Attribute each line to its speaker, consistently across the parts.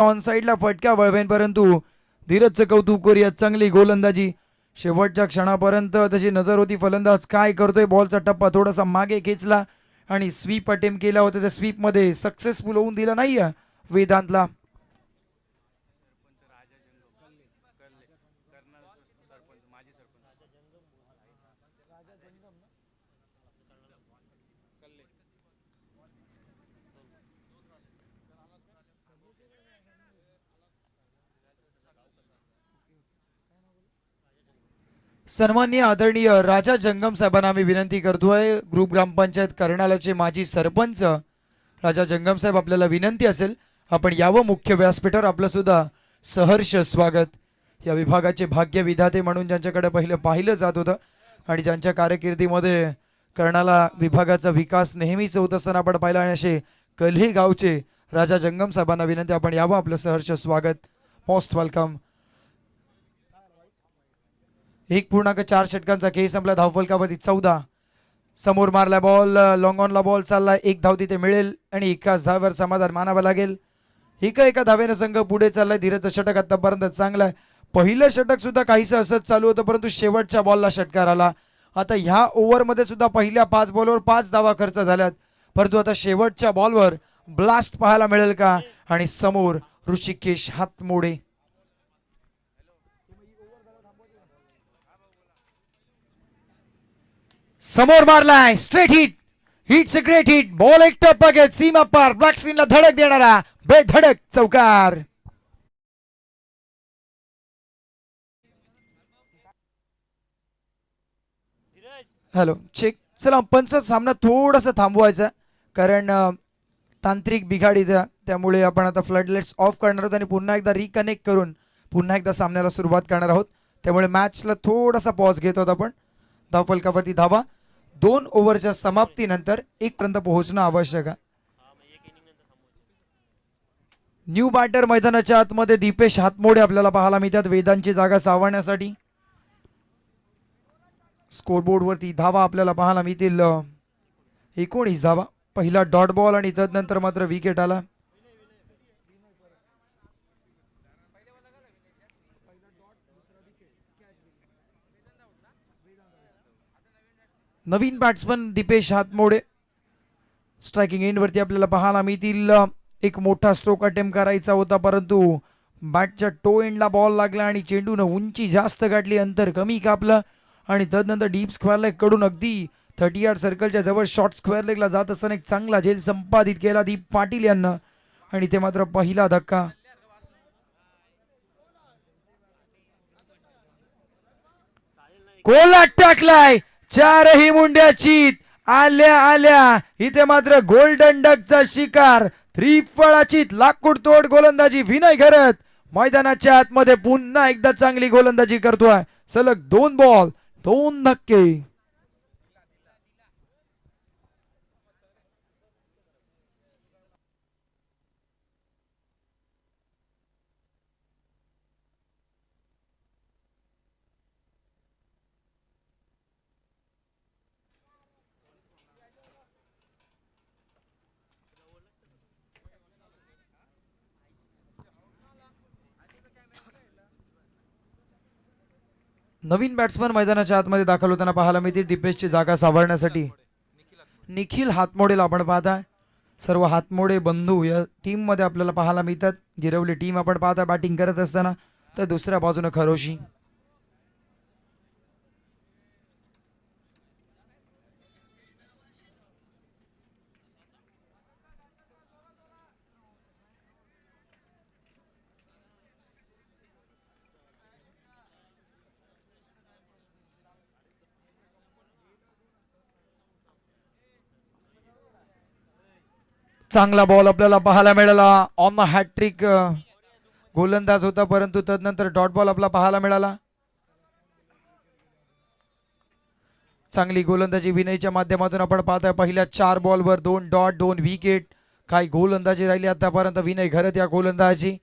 Speaker 1: On साईडला फटका वळवेन, परंतु धीरजचं कौतुक करूया. चांगली गोलंदाजी शेवटच्या क्षणापर्यंत त्याची नजर होती फलंदाज काय करतोय. बॉलचा टप्पा थोडासा मागे खेचला आणि स्वीप अटेम्प्ट केला होता. त्या स्वीपमध्ये सक्सेसफुल होऊन दिला नाही वेदांतला. सन्माननीय आदरणीय राजा जंगम साहेबांना आम्ही विनंती करतोय. ग्रुप ग्रामपंचायत कर्नालाचे माजी सरपंच राजा जंगम साहेब, आपल्याला विनंती असेल आपण यावं मुख्य व्यासपीठावर. आपलं सुद्धा सहर्ष स्वागत. या विभागाचे भाग्य विधाते म्हणून ज्यांच्याकडे पहिलं पाहिलं जात होतं आणि ज्यांच्या कारकिर्दीमध्ये कर्नाला विभागाचा विकास नेहमीच होत असताना आपण पाहिला, आणि असे कल्हे गावचे राजा जंगम साहेबांना विनंती आपण यावं. आपलं सहर्ष स्वागत. Most welcome. 1.4 षटकांचा खेळ संपला. धावफलकावरती 14. समोर मारला बॉल, लॉंग ऑनला बॉल चालला. 1 धाव तिथे मिळेल आणि एकाच धावेवर समाधान मानावं लागेल. एका धावेनं संघ पुढे चाललाय. धीरजचं षटक आतापर्यंत चांगलं आहे. पहिलं षटक सुद्धा काहीसं असंच चालू होतं, परंतु शेवटच्या बॉलला षटकार आला. आता ह्या ओव्हरमध्ये सुद्धा पहिल्या 5 बॉलवर 5 धावा खर्च झाल्यात, परंतु आता शेवटच्या बॉलवर ब्लास्ट पाहायला मिळेल का. आणि समोर ऋषिकेश हातमोडे. समोर मारलाय straight hit. Hits a great hit. Ball एक टप्पा घेत सीमा पार ब्लॅक स्क्रीनला धडक देणारा बेधडक चौकार. Hello check. चला पंच सामना थोडासा थांबवायचा कारण तांत्रिक बिघाडी द्या, त्यामुळे आपण आता फ्लडलाइट्स ऑफ करणार आहोत आणि पुन्हा एकदा रिकनेक्ट करून पुन्हा एकदा सामन्याला सुरुवात करणार आहोत. त्यामुळे मॅचला थोडासा पॉज घेत आहोत आपण. धावफलकावरती धावा 2 ओव्हरच्या समाप्तीनंतर 1 पर्यंत पोहोचणं आवश्यक आहे. न्यू बॅटर मैदानाच्या आतमध्ये दीपेश हातमोडे आपल्याला पाहायला मिळतात वेदांची जागा सावरण्यासाठी. स्कोरबोर्ड वरती धावा आपल्याला पाहायला मिळतील 19 धावा. पहिला डॉट बॉल आणि तदनंतर मात्र विकेट आला. नवीन बॅट्समन दीपेश हातमोडे. स्ट्रायकिंग एंड वरती आपल्याला पाहायला मिळतील. एक मोठा स्ट्रोक अटेम्प्ट करायचा होता, परंतु बॅटच्या टो एंडला बॉल लागला आणि चेंडून उंची जास्त गाठली, अंतर कमी कापलं आणि तदनंतर डीप स्क्वेअर लेग कडून अगदी 30 यार्ड सर्कलच्या जवळ शॉर्ट स्क्वेअर लेगला जात असताना एक चांगला झेल संपादित केला दीप पाटील यांना. आणि ते मात्र पहिला धक्का. कोला टाकलाय. 4ही मुंड्या चीत आल्या इथे मात्र गोल्डन डकचा शिकार. त्रिफळाची लाकूड तोड गोलंदाजी विनय घरत मैदानाच्या आतमध्ये पुन्हा एकदा चांगली गोलंदाजी करतोय. सलग 2 बॉल 2 धक्के. नवीन बॅट्समन मैदानाच्या आतमध्ये दाखल होताना पाहायला मिळतील दीपेशची जागा सावरण्यासाठी निखिल हातमोडेला आपण पाहताय. सर्व हातमोडे बंधू या टीम मध्ये आपल्याला पाहायला मिळतात. गिरवली टीम आपण पाहता बॅटिंग करत असताना, तर दुसऱ्या बाजूने खरोशी. चांगला बॉल आपल्याला पाहायला मिळाला. ऑन द हॅट्रिक गोलंदाज होता, परंतु तदनंतर डॉट बॉल आपला पाहायला मिळाला. चांगली गोलंदाजी विनयच्या माध्यमातून आपण पाहताय. पहिल्या 4 बॉलवर 2 डॉट 2 विकेट. काय गोलंदाजी राहिली आतापर्यंत विनय घरत या गोलंदाजी.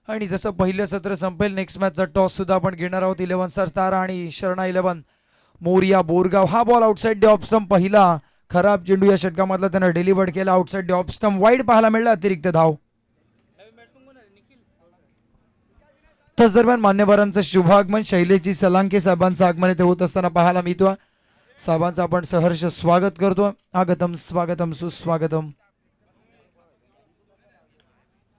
Speaker 1: आणि जसं पहिलं सत्र संपेल नेक्स्ट मॅचचा टॉस सुद्धा आपण घेणार आहोत. 11 स्टार तारा आणि शरणा 11 मोरिया बोरगाव. हा ball outside the off stump, पहिला खराब चेंडू या षटकामधला त्यानं डिलिव्हर्ड केला. Outside the off stump wide पाहायला मिळाला. अतिरिक्त धाव. तस दरम्यान मान्यवरांचं शुभागमन शैलेशजी सलांके साहेबांचं आगमन इथे होत असताना पाहायला मिळतो. साहेबांचं आपण सहर्ष स्वागत करतो. आगतम स्वागतम सुस्वागतम.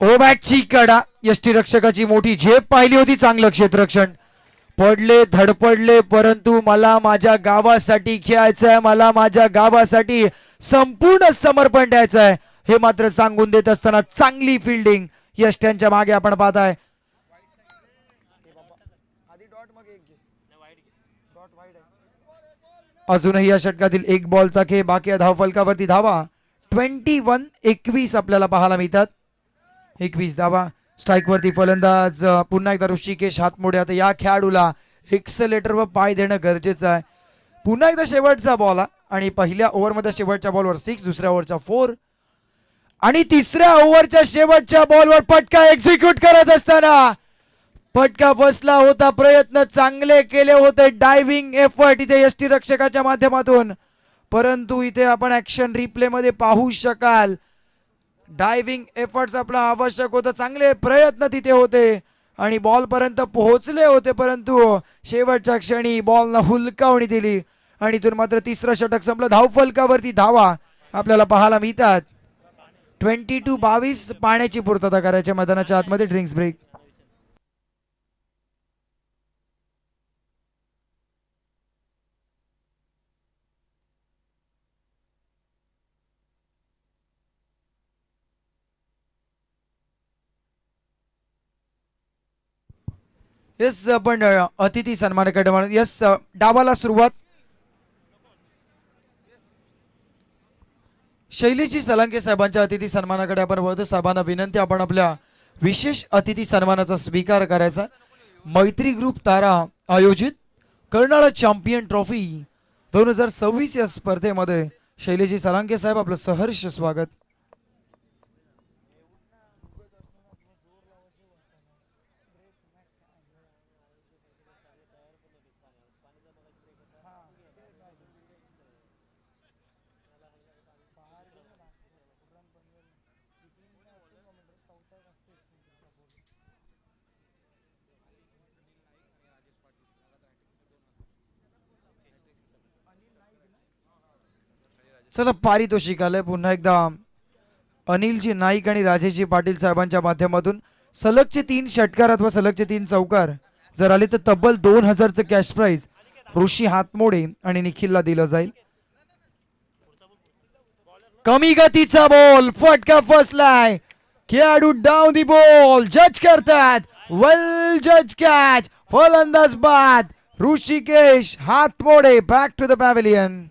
Speaker 1: ओबॅकची कडा यष्टी रक्षकाची मोठी झेप पाहिली होती. चांगलं क्षेत्ररक्षण. पडले धडपडले परंतु मला माझ्या गावासाठी खेळायचंय, मला माझ्या गावासाठी संपूर्ण समर्पण द्यायचंय हे मात्र सांगून देत असताना चांगली फिल्डिंग यष्ट्यांच्या मागे आपण पाहताय. अजूनही या षटकातील एक बॉलचा खेळ बाकी आहे. धावफलकावरती धावा 21-21 आपल्याला पाहायला मिळतात. 21 धावा. स्ट्राइक वरती फलंदाज पुन्हा एकदा ऋषिकेश हातमोडे. आता या खेळाडूला एक्सेलेटर व पाय देणं गरजेचं आहे. पुन्हा एकदा शेवटचा बॉल आणि पहिल्या ओव्हरमध्ये शेवटच्या बॉलवर 6, दुसऱ्या ओव्हरच्या 4 आणि तिसऱ्या ओव्हरच्या शेवटच्या बॉलवर पटका एक्झिक्यूट करत असताना पटका बसला होता. प्रयत्न चांगले केले होते. डायव्हिंग एफर्ट इथे यष्टी रक्षकाच्या माध्यमातून, परंतु इथे आपण ऍक्शन रिप्ले मध्ये पाहू शकाल डायव्हिंग एफर्ट्स आपला आवश्यक होतं. चांगले प्रयत्न तिथे होते आणि बॉल पर्यंत पोहोचले होते, परंतु शेवटच्या क्षणी बॉलला हुलकावणी दिली आणि इथून मात्र तिसरं षटक संपलं. धावफलकावरती धावा आपल्याला पाहायला मिळतात. 22-22 पाण्याची पूर्तता करायच्या मैदानाच्या आतमध्ये. Drinks break. यस आपण अतिथी सन्मानाकडे म्हणून यस डावाला सुरुवात. शैलेशजी सलांके साहेबांच्या अतिथी सन्मानाकडे आपण वळतो. साहेबांना विनंती आपण आपल्या विशेष अतिथी सन्मानाचा स्वीकार करायचा. मैत्री ग्रुप तारा आयोजित कर्नाळा चॅम्पियन ट्रॉफी 2026 या स्पर्धेमध्ये शैलेशजी सलांके साहेब आपलं सहर्ष स्वागत. चला पारितोषिक आलंय पुन्हा एकदा अनिलजी नाईक आणि राजेशजी पाटील साहेबांच्या माध्यमातून. सलगचे 3 षटकार अथवा सलगचे 3 चौकार जर आले तर तब्बल 2000चं कॅश प्राइज ऋषी हातमोडे आणि निखिलला दिलं जाईल. कमी गतीचा बॉल फटका फसलाय. खेळाडू डाऊन दी बॉल जज करतात. वेल जज कॅच. फलंदाज बाद. Rishikesh Hatmode back to the pavilion.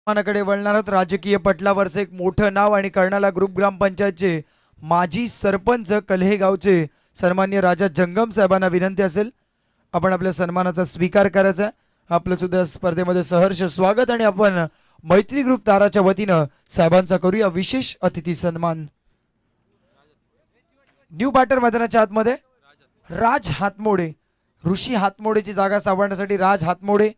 Speaker 1: कडे वळणार आहोत. राजकीय पटलावरचं एक मोठं नाव आणि कर्नाळा ग्रुप ग्रामपंचायतचे माजी सरपंच कल्हेगावचे सन्मान्य राजा जंगम साहेबांना विनंती असेल आपण आपल्या सन्मानाचा स्वीकार करायचा. आपलं सुद्धा स्पर्धेमध्ये सहर्ष स्वागत आणि आपण मैत्री ग्रुप ताराच्या वतीनं साहेबांचा करूया विशेष अतिथी सन्मान. न्यू बॅटर मैदानाच्या आतमध्ये राज हातमोडे. ऋषी हातमोडेची जागा सावरण्यासाठी राज हातमोडे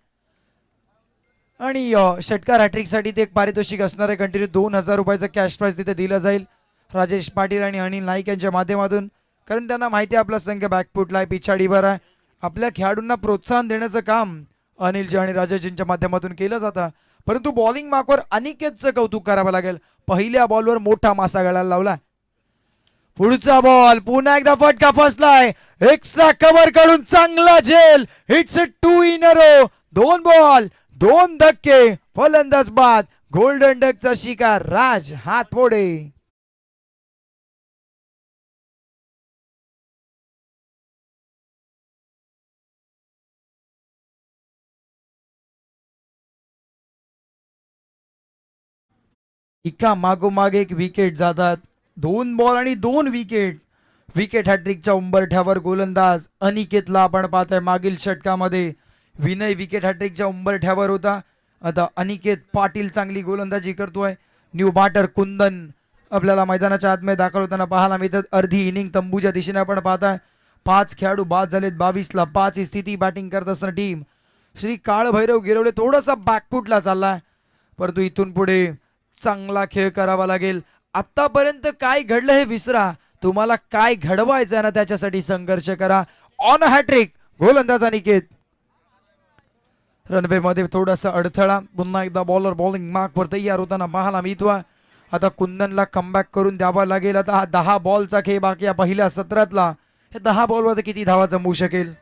Speaker 1: आणि षटकार हॅट्रिक साठी ते एक पारितोषिक असणार आहे. कंटिन्यू 2000 रुपयाचं कॅश प्राइज तिथे दिलं जाईल राजेश पाटील आणि अनिल नाईक यांच्या माध्यमातून, कारण त्यांना माहिती आहे आपला संघ बॅकफुटला आहे, पिछाडीवर आहे. आपल्या खेळाडूंना प्रोत्साहन देण्याचं काम अनिलजी आणि राजेशजींच्या माध्यमातून केलं जातं. परंतु बॉलिंग मार्कवर अनिकेतचं कौतुक करावं लागेल. पहिल्या बॉलवर मोठा मासा गळाला लावला. पुढचा बॉल पुन्हा एकदा फटका फसलाय. एक्स्ट्रा कव्हर कडून चांगला झेल. It's a 2 in a row. 2 ball 2 धक्के. फलंदाज बाद. गोल्डन डकचा शिकार राज हातमोडे. एका मागोमाग एक विकेट जातात. 2 बॉल आणि 2 विकेट. विकेट हॅट्रिकच्या उंबरठ्यावर गोलंदाज अनिकेतला आपण पाहतोय. मागील षटकामध्ये विनय विकेट हॅट्रिकच्या उंबरठ्यावर होता. आता अनिकेत पाटील चांगली गोलंदाजी करतोय. न्यू बॅटर कुंदन आपल्याला मैदानाच्या आतमध्ये दाखल होताना पाहायला मिळतात. अर्धी इनिंग तंबूच्या दिशेने आपण पाहताय. 5 खेळाडू बाद झालेत 22 ला 5 ही स्थिती बॅटिंग करत असताना टीम श्री काळभैरव गिरवले थोडासा बॅकफुटला चाललाय, परंतु इथून पुढे चांगला खेळ करावा लागेल. आतापर्यंत काय घडलं हे विसरा, तुम्हाला काय घडवायचं ना त्याच्यासाठी संघर्ष करा. ऑन हॅट्रिक गोलंदाज अनिकेत. रनवे मध्ये थोडासा अडथळा, पुन्हा एकदा बॉलर बॉलिंग मार्कवर तयार होताना पाहायला मिळतोय. आता कुंदनला कमबॅक करून द्यावा लागेल. आता हा 10 बॉलचा खेळ बाकी आहे पहिल्या सत्रातला. हे 10 बॉलवर किती धावा जमवू शकेल.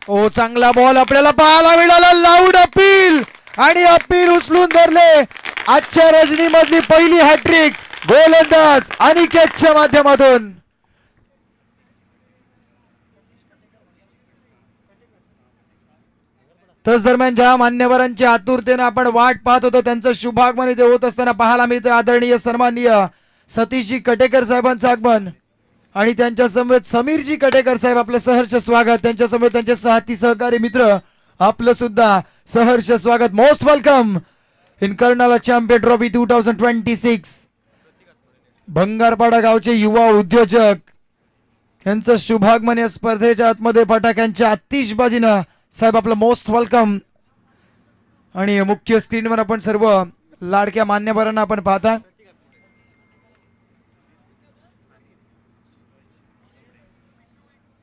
Speaker 1: ओ चांगला बॉल आपल्याला पाहायला मिळाला. लाऊड अपील आणि अपील उचलून धरले. आजच्या रजनी मधली पहिली हॅट्रिक गोलंदाज अनिकेतच्या माध्यमातून. तस दरम्यान ज्या मान्यवरांची आतुरतेने आपण वाट पाहत होतो त्यांचं शुभागमन इथे होत असताना पाहायला मिळतं. आदरणीय सन्माननीय सतीशजी कटेकर साहेबांचं आगमन आणि त्यांच्या समवेत समीरजी कटेकर साहेब आपलं सहर्ष स्वागत. त्यांच्या समवेत त्यांचे साथी सहकारी मित्र आपलं सुद्धा सहर्ष स्वागत. Most welcome in Karnala champion trophy 2026. भंगारपाडा गावचे युवा उद्योजक यांचं शुभागमन या स्पर्धेच्या आतमध्ये फटाक्यांच्या आतिषबाजीनं. साहेब आपलं मोस्ट वेलकम. आणि मुख्य स्क्रीनवर आपण सर्व लाडक्या मान्यवरांना आपण पाहता.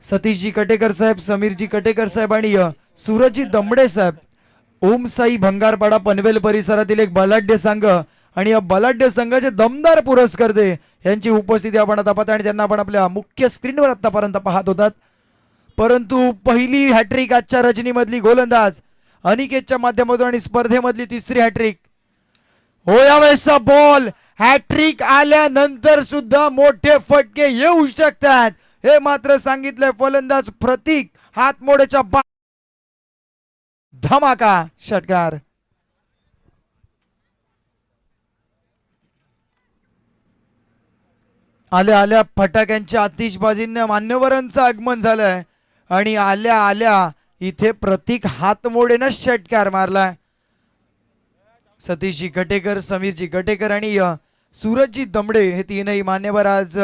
Speaker 1: सतीशजी कटेकर साहेब, समीरजी कटेकर साहेब आणि सूरजजी दमडे साहेब. ओम साई भंगारपाडा पनवेल परिसरातील एक बलाढ्य संघ आणि या बलाढ्य संघाचे दमदार पुरस्कर्ते यांची उपस्थिती आपण आता पाहता आणि त्यांना आपण आपल्या मुख्य स्क्रीनवर आतापर्यंत पाहत होतात. परंतु पहिली हॅट्रिक आजच्या रजनी मधली गोलंदाज अनिकेतच्या माध्यमातून आणि स्पर्धेमधली तिसरी हॅट्रिक. हो यावेळेसचा बॉल हॅट्रिक आल्यानंतर सुद्धा मोठे फटके येऊ शकतात हे मात्र सांगितलंय फलंदाज प्रतीक हातमोड्याच्या धमाका षटकार. आल्या आल्या फटाक्यांच्या आतिषबाजीने मान्यवरांचं आगमन झालंय आणि आल्या आल्या इथे प्रतीक हातमोडेनं षटकार मारलाय. सतीशजी कटेकर, समीरजी कटेकर आणि सूरजजी दमडे हे तीनही मान्यवर आज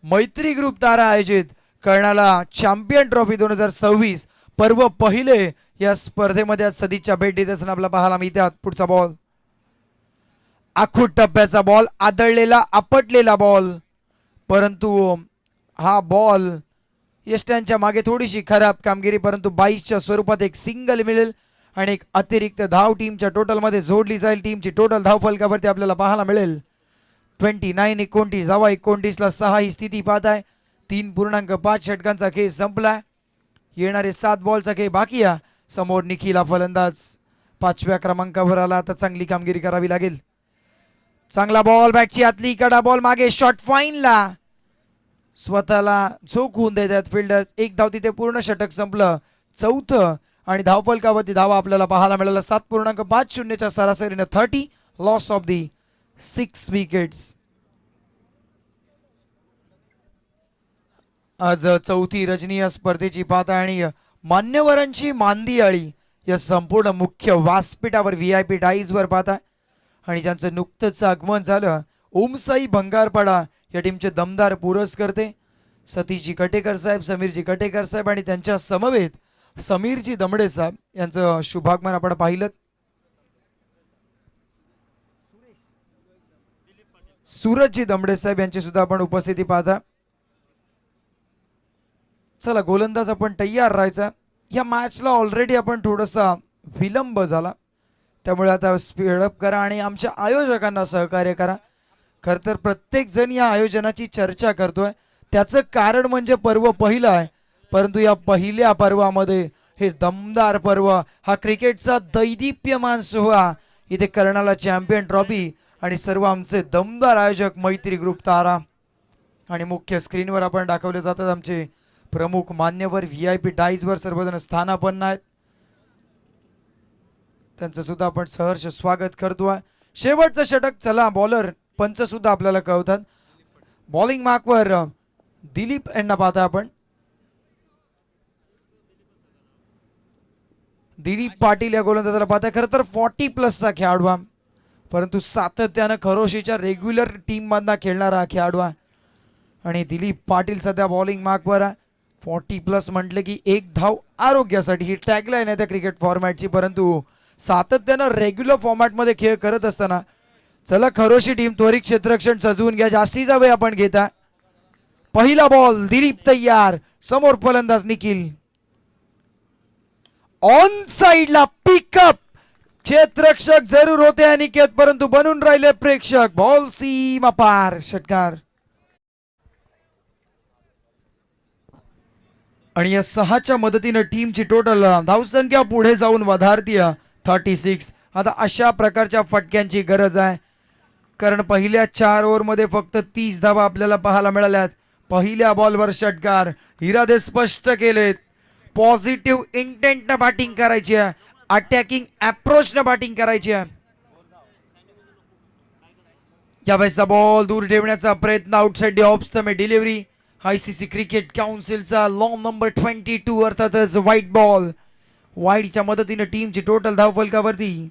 Speaker 1: मैत्री ग्रुप तारा आयोजित कर्नाला चॅम्पियन ट्रॉफी 2026 पर्व पहिले या स्पर्धेमध्ये आज सदिच्छा भेट देत असताना आपला पाहायला मिळतात. पुढचा बॉल आखूट टप्प्याचा बॉल, आदळलेला आपटलेला बॉल, परंतु हा बॉल यष्ट्यांच्या मागे थोडीशी खराब कामगिरी, परंतु 22च्या स्वरूपात एक सिंगल मिळेल आणि एक अतिरिक्त धाव टीमच्या टोटल मध्ये जोडली जाईल. टीमची टोटल धाव फलकावरती आपल्याला पाहायला मिळेल 29-29 धावा. 29ला 6 ही स्थिती पाहत आहे. 3.5 षटकांचा खेळ संपलाय. येणारे 7 बॉलचा खेळ बाकी आहे. समोर निखिल फलंदाज 5व्या क्रमांकावर आला. आता चांगली कामगिरी करावी लागेल. चांगला बॉल बॅटची आतली कडा बॉल मागे शॉर्ट फाईनला स्वतःला झोकून देतात फिल्डर्स. एक धाव तिथे पूर्ण षटक संपलं. चौथं आणि धावफलकावरती धावा आपल्याला पाहायला मिळाला 7.50च्या सरासरीने 30 लॉस ऑफ दी 6 विकेट्स. आज चौथी रजनी या स्पर्धेची पाहता आणि मान्यवरांची मांदी आळी या संपूर्ण मुख्य व्यासपीठावर VIP डाईजवर पाहता आणि ज्यांचं नुकतंच आगमन झालं ओमसाई भंगारपाडा या टीमचे दमदार पुरस्कर्ते सतीशजी कटेकर साहेब, समीरजी कटेकर साहेब आणि त्यांच्या समवेत समीरजी दमडे साहेब यांचं शुभागमन आपण पाहिलं. सूरजजी दमडे साहेब यांची सुद्धा आपण उपस्थिती पाहता. चला गोलंदाज आपण तयार राहायचा. या मॅचला ऑलरेडी आपण थोडासा विलंब झाला, त्यामुळे आता स्पीडअप करा आणि आमच्या आयोजकांना सहकार्य करा. खरं तर प्रत्येक जण या आयोजनाची चर्चा करतोय, त्याचं कारण म्हणजे पर्व पहिलं आहे, परंतु या पहिल्या पर्वामध्ये हे दमदार पर्व, हा क्रिकेटचा दैदिप्यमान सोहळा इथे कर्नाला चॅम्पियन ट्रॉफी आणि सर्व आमचे दमदार आयोजक मैत्री ग्रुप तारा आणि मुख्य स्क्रीनवर आपण दाखवले जातात आमचे प्रमुख मान्यवर VIP डाईजवर सर्वजण स्थानापन्न आहेत. त्यांचं सुद्धा आपण सहर्ष स्वागत करतोय. शेवटचं षटक. चला बॉलर पंच सुद्धा आपल्याला कळवतात. बॉलिंग मार्कवर दिलीप यांना पाहता आपण. दिलीप पाटील या गोलंदाजाला पाहता. खरं तर 40+ चा खेळाडू, परंतु सातत्यानं खरोशीच्या रेग्युलर टीम मधला खेळणारा खेळाडू आहे. आणि दिलीप पाटील सध्या बॉलिंग मार्कवर आहे. 40+ म्हटलं की एक धाव आरोग्यासाठी ही टॅगलाईन आहे त्या क्रिकेट फॉर्मॅटची. परंतु सातत्यानं रेग्युलर फॉर्मॅटमध्ये खेळ करत असताना चला खरोशी टीम त्वरित क्षेत्ररक्षण सजवून घ्या. जास्तीचा वेळ आपण घेता. पहिला बॉल दिलीप तयार. समोर फलंदाज निखिल. ऑन साइडला पिकअप. क्षेत्ररक्षक जरूर होते अनिकेत परंतु बनून राहिले प्रेक्षक. बॉल सीमा पार. षटकार. आणि या 6च्या मदतीने टीमची टोटल धावसंख्या पुढे जाऊन वधारतीय 36. आता अशा प्रकारच्या फटक्यांची गरज आहे कारण पहिल्या 4 ओव्हरमध्ये फक्त 30 धावा आपल्याला पाहायला मिळाल्यात. पहिल्या बॉलवर षटकार. इरादे स्पष्ट केलेत. पॉझिटिव्ह इंटेंटनं बॅटिंग करायची आहे. अटॅकिंग अप्रोचनं बॅटिंग करायची आहे. यावेळेसचा बॉल दूर ठेवण्याचा प्रयत्न. Outside off stump delivery. ICC cricket काउन्सिलचा लॉ नंबर 22 अर्थातच व्हाईट बॉल. व्हाईटच्या मदतीने टीमची टोटल धावफलकावरती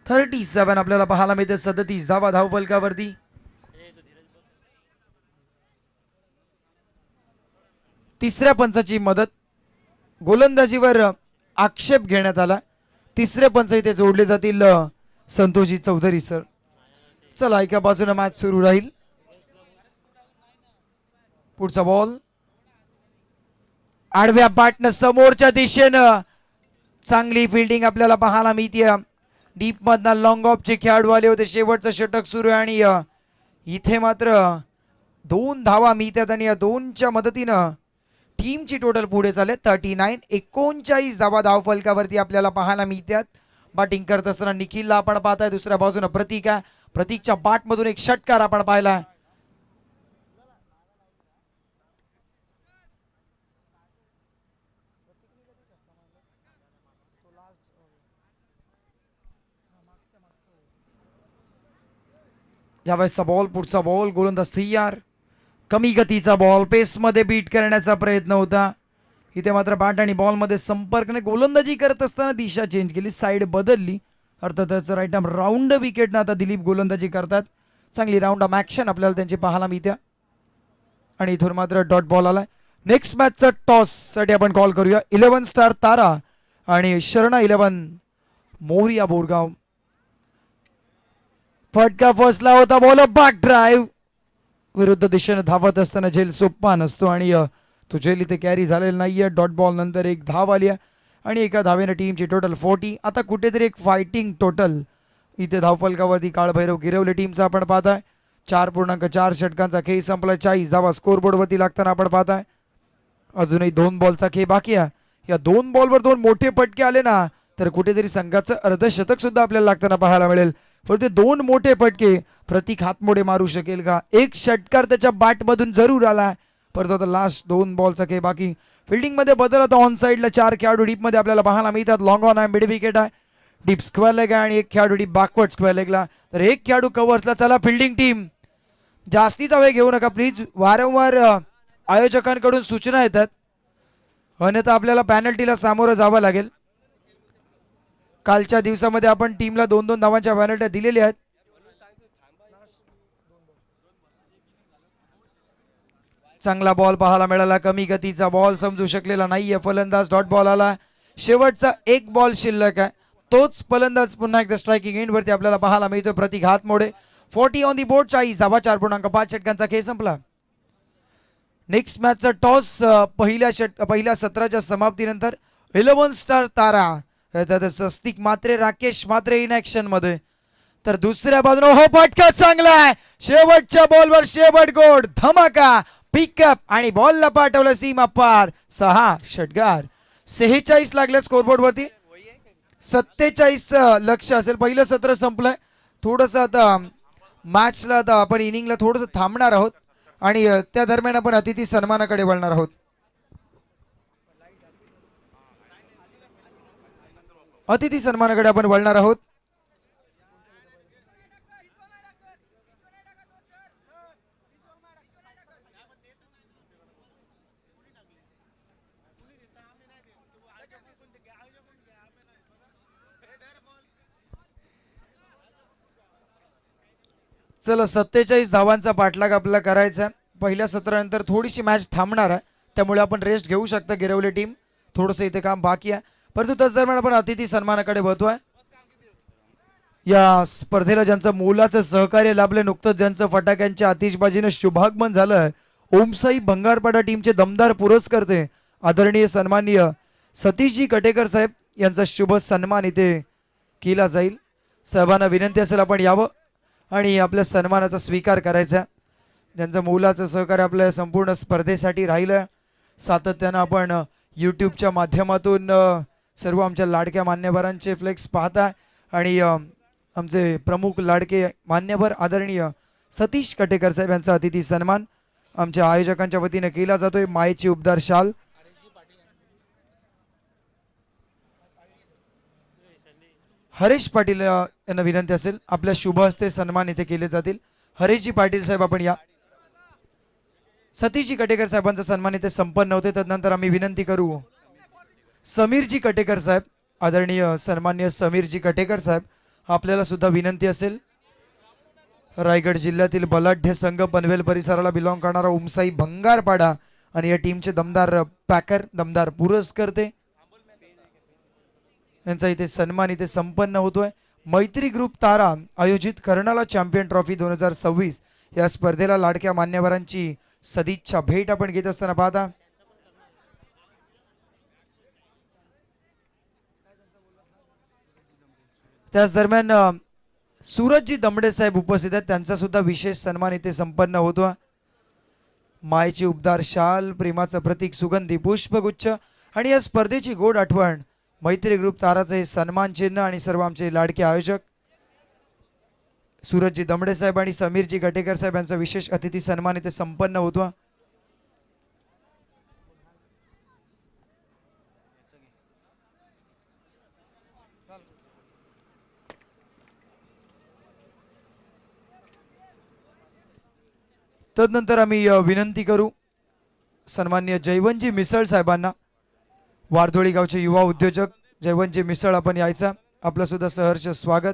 Speaker 1: 37 आपल्याला पाहायला मिळते. 37 धावा धावफलकावरती. तिसऱ्या पंचाची मदत. गोलंदाजीवर आक्षेप घेण्यात आला. तिसरे पंच इथे जोडले जातील संतोषजी चौधरी सर. चला एका बाजूने मॅच सुरू राहील. पुढचा बॉल आडव्या बॅटनं समोरच्या दिशेनं चांगली फिल्डिंग आपल्याला पाहायला मिळते. डीप मधना लॉंग ऑफचे खेळाडू आले होते. शेवटचं षटक सुरू आहे आणि इथे मात्र 2 धावा मिळतात आणि या 2च्या मदतीनं टीमची टोटल पुढे चाले 39. 39 धावा धावफलकावरती आपल्याला पाहायला मिळतात. बॅटिंग करत असताना निखिलला आपण पाहताय. दुसऱ्या बाजूने प्रतीक आहे. प्रतीकच्या बॅट मधून एक षटकार आपण पाहिला. ज्यावेळेसचा बॉल. पुढचा बॉल. गोलंदाज तयार. कमी गतीचा बॉल. पेस मध्ये बीट करण्याचा प्रयत्न होता. इथे मात्र बॅट आणि बॉल मध्ये संपर्क नाही. गोलंदाजी करत असताना दिशा चेंज केली. साइड बदलली. अर्थातच राईट आर्म राऊंड विकेटनं आता दिलीप गोलंदाजी करतात. चांगली राऊंड आर्म ऍक्शन आपल्याला त्यांची पाहायला मिळते. आणि इथून मात्र डॉट बॉल आलाय. नेक्स्ट मॅचचा टॉस साठी आपण कॉल करूया. 11 स्टार तारा आणि शरणा 11 मोरिया बोरगाव. फटका फसला होता. Ball back drive. विरुद्ध दिशेने धावत असताना झेल सोप्पा नसतो आणि तो झेल इथे कॅरी झालेला नाहीये. डॉट बॉल नंतर एक धाव आली आणि एका धावेने टीमची टोटल 40. आता कुठेतरी एक फायटिंग टोटल इथे धावफलकावरती काळभैरव गिरवले टीमचा आपण पाहताय. 4.4 षटकांचा खेळ संपला. 40 धावा स्कोरबोर्डवरती लागताना आपण पाहताय. अजूनही 2 बॉलचा खेळ बाकी आहे. या 2 बॉलवर 2 मोठे फटके आले ना तर कुठेतरी संघाचं अर्धशतक सुद्धा आपल्याला लागताना पाहायला मिळेल. फक्त 2 मोठे फटके प्रतीक हातमोडे मारू शकेल का? एक षटकार त्याच्या बॅट मधून जरूर आला. परंतु आता लास्ट 2 बॉलचा खेळ बाकी. फिल्डिंग मध्ये बदल आता. ऑन साइडला 4 खेळाडू डीप मध्ये आपल्याला पाहायला मिळतात. लॉंग ऑन आहे. मिड विकेट आहे. डीप स्क्वेअर लेग आहे आणि एक खेळाडू डीप बॅकवर्ड स्क्वेअर लेगला. तर एक खेळाडू कव्हर्सला. चला फिल्डिंग टीम जास्तीचा वेळ घेऊ नका प्लीज. वारंवार आयोजकांकडून सूचना येतात अन्यथा आपल्याला पॅनल्टीला सामोरं जावं लागेल. कालच्या दिवसामध्ये आपण टीमला 2-2 धावांच्या पॅनल्ट्या दिलेल्या आहेत. चांगला बॉल पाहायला मिळाला. कमी गतीचा बॉल समजू शकलेला नाहीये फलंदाज. डॉट बॉल आला. शेवटचा एक बॉल शिल्लक आहे. तोच फलंदाज पुन्हा एकदा स्ट्रायकिंग एंड वरती आपल्याला पाहायला मिळतो. प्रतीक हातमोडे. 40 ऑन दी बोर्ड. 40 धावा. 4.5 षटकांचा खेळ संपला. नेक्स्ट मॅचचा टॉस पहिल्या सत्राच्या समाप्तीनंतर 11 स्टार तारा स्वस्तिक मात्रे राकेश मात्रे इन ऍक्शन मध्ये. तर दुसऱ्या बाजूने हो फटका चांगला आहे. शेवटच्या बॉलवर शेवट गोड धमाका. पिकअप आणि बॉलला पाठवलं सीमा पार. 6 षटकार. 46 लागल्या स्कोरबोर्ड वरती. 47 लक्ष असेल. पहिलं सत्र संपलंय. थोडस आता मॅचला आता आपण इनिंगला थोडस थांबणार आहोत आणि त्या दरम्यान आपण अतिथी सन्मानाकडे वळणार आहोत. अतिथी सन्मानाकडे आपण वळणार आहोत. चला 47 धावांचा पाठलाग आपल्याला करायचा आहे. पहिल्या सत्रानंतर थोडीशी मॅच थांबणार आहे, त्यामुळे आपण रेस्ट घेऊ शकता गिरवली टीम. थोडंसं इथे काम बाकी आहे, परंतु त्याच दरम्यान आपण अतिथी सन्मानाकडे वळतोय. या स्पर्धेला ज्यांचं मोलाचं सहकार्य लाभलं, नुकतंच ज्यांचं फटाक्यांच्या आतिषबाजीनं शुभागमन झालं, ओमसाई भंगारपाडा टीमचे दमदार पुरस्कर्ते आदरणीय सन्माननीय सतीशजी कटेकर साहेब यांचा शुभ सन्मान इथे केला जाईल. साहेबांना विनंती असेल आपण यावं आणि आपल्या सन्मानाचा स्वीकार करायचा. ज्यांचं मोलाचं सहकार्य आपल्या संपूर्ण स्पर्धेसाठी राहिलं, सातत्यानं आपण यूट्यूबच्या माध्यमातून सर्व आमच्या लाडक्या मान्यवरांचे फ्लेक्स पाहता आणि आमचे प्रमुख लाडके मान्यवर आदरणीय सतीश कटेकर साहेब यांचा अतिथी सन्मान आमच्या आयोजकांच्या वतीने केला जातोय. मायेची उबदार शाल हरेश पाटील यांना विनंती असेल आपल्या शुभ हस्ते सन्मान इथे केले जातील. हरेशजी पाटील साहेब आपण या. सतीशजी कटेकर साहेबांचा सन्मान इथे संपन्न होते. तदनंतर आम्ही विनंती करू समीरजी कटेकर साहेब, आदरणीय सन्मान्य समीरजी कटेकर साहेब, आपल्याला सुद्धा विनंती असेल. रायगड जिल्ह्यातील बलाढ्य संघ पनवेल परिसराला बिलॉंग करणारा ओमसाई भंगारपाडा आणि या टीमचे दमदार पॅकर, दमदार पुरस्कर्ते यांचा इथे सन्मान इथे संपन्न होतोय. मैत्री ग्रुप तारा आयोजित कर्नाला चॅम्पियन ट्रॉफी 2026 या स्पर्धेला लाडक्या मान्यवरांची सदिच्छा भेट आपण घेत असताना पाहता. त्याच दरम्यान सूरजजी दमडे साहेब उपस्थित आहेत, त्यांचा सुद्धा विशेष सन्मान इथे संपन्न होतो. मायेची उबदार शाल, प्रेमाचं प्रतीक सुगंधी पुष्पगुच्छ आणि या स्पर्धेची गोड आठवण मैत्री ग्रुप ताराचे हे सन्मान चिन्ह आणि सर्व आमचे लाडके आयोजक सूरजजी दमडे साहेब आणि समीरजी कटेकर साहेब यांचा विशेष अतिथी सन्मान इथे संपन्न होतो. तदनंतर आम्ही विनंती करू सन्माननीय जयवंतजी मिसळ साहेबांना, वारधोळी गावचे युवा उद्योजक जयवंतजी मिसळ आपण यायचा. आपलं सुद्धा सहर्ष स्वागत.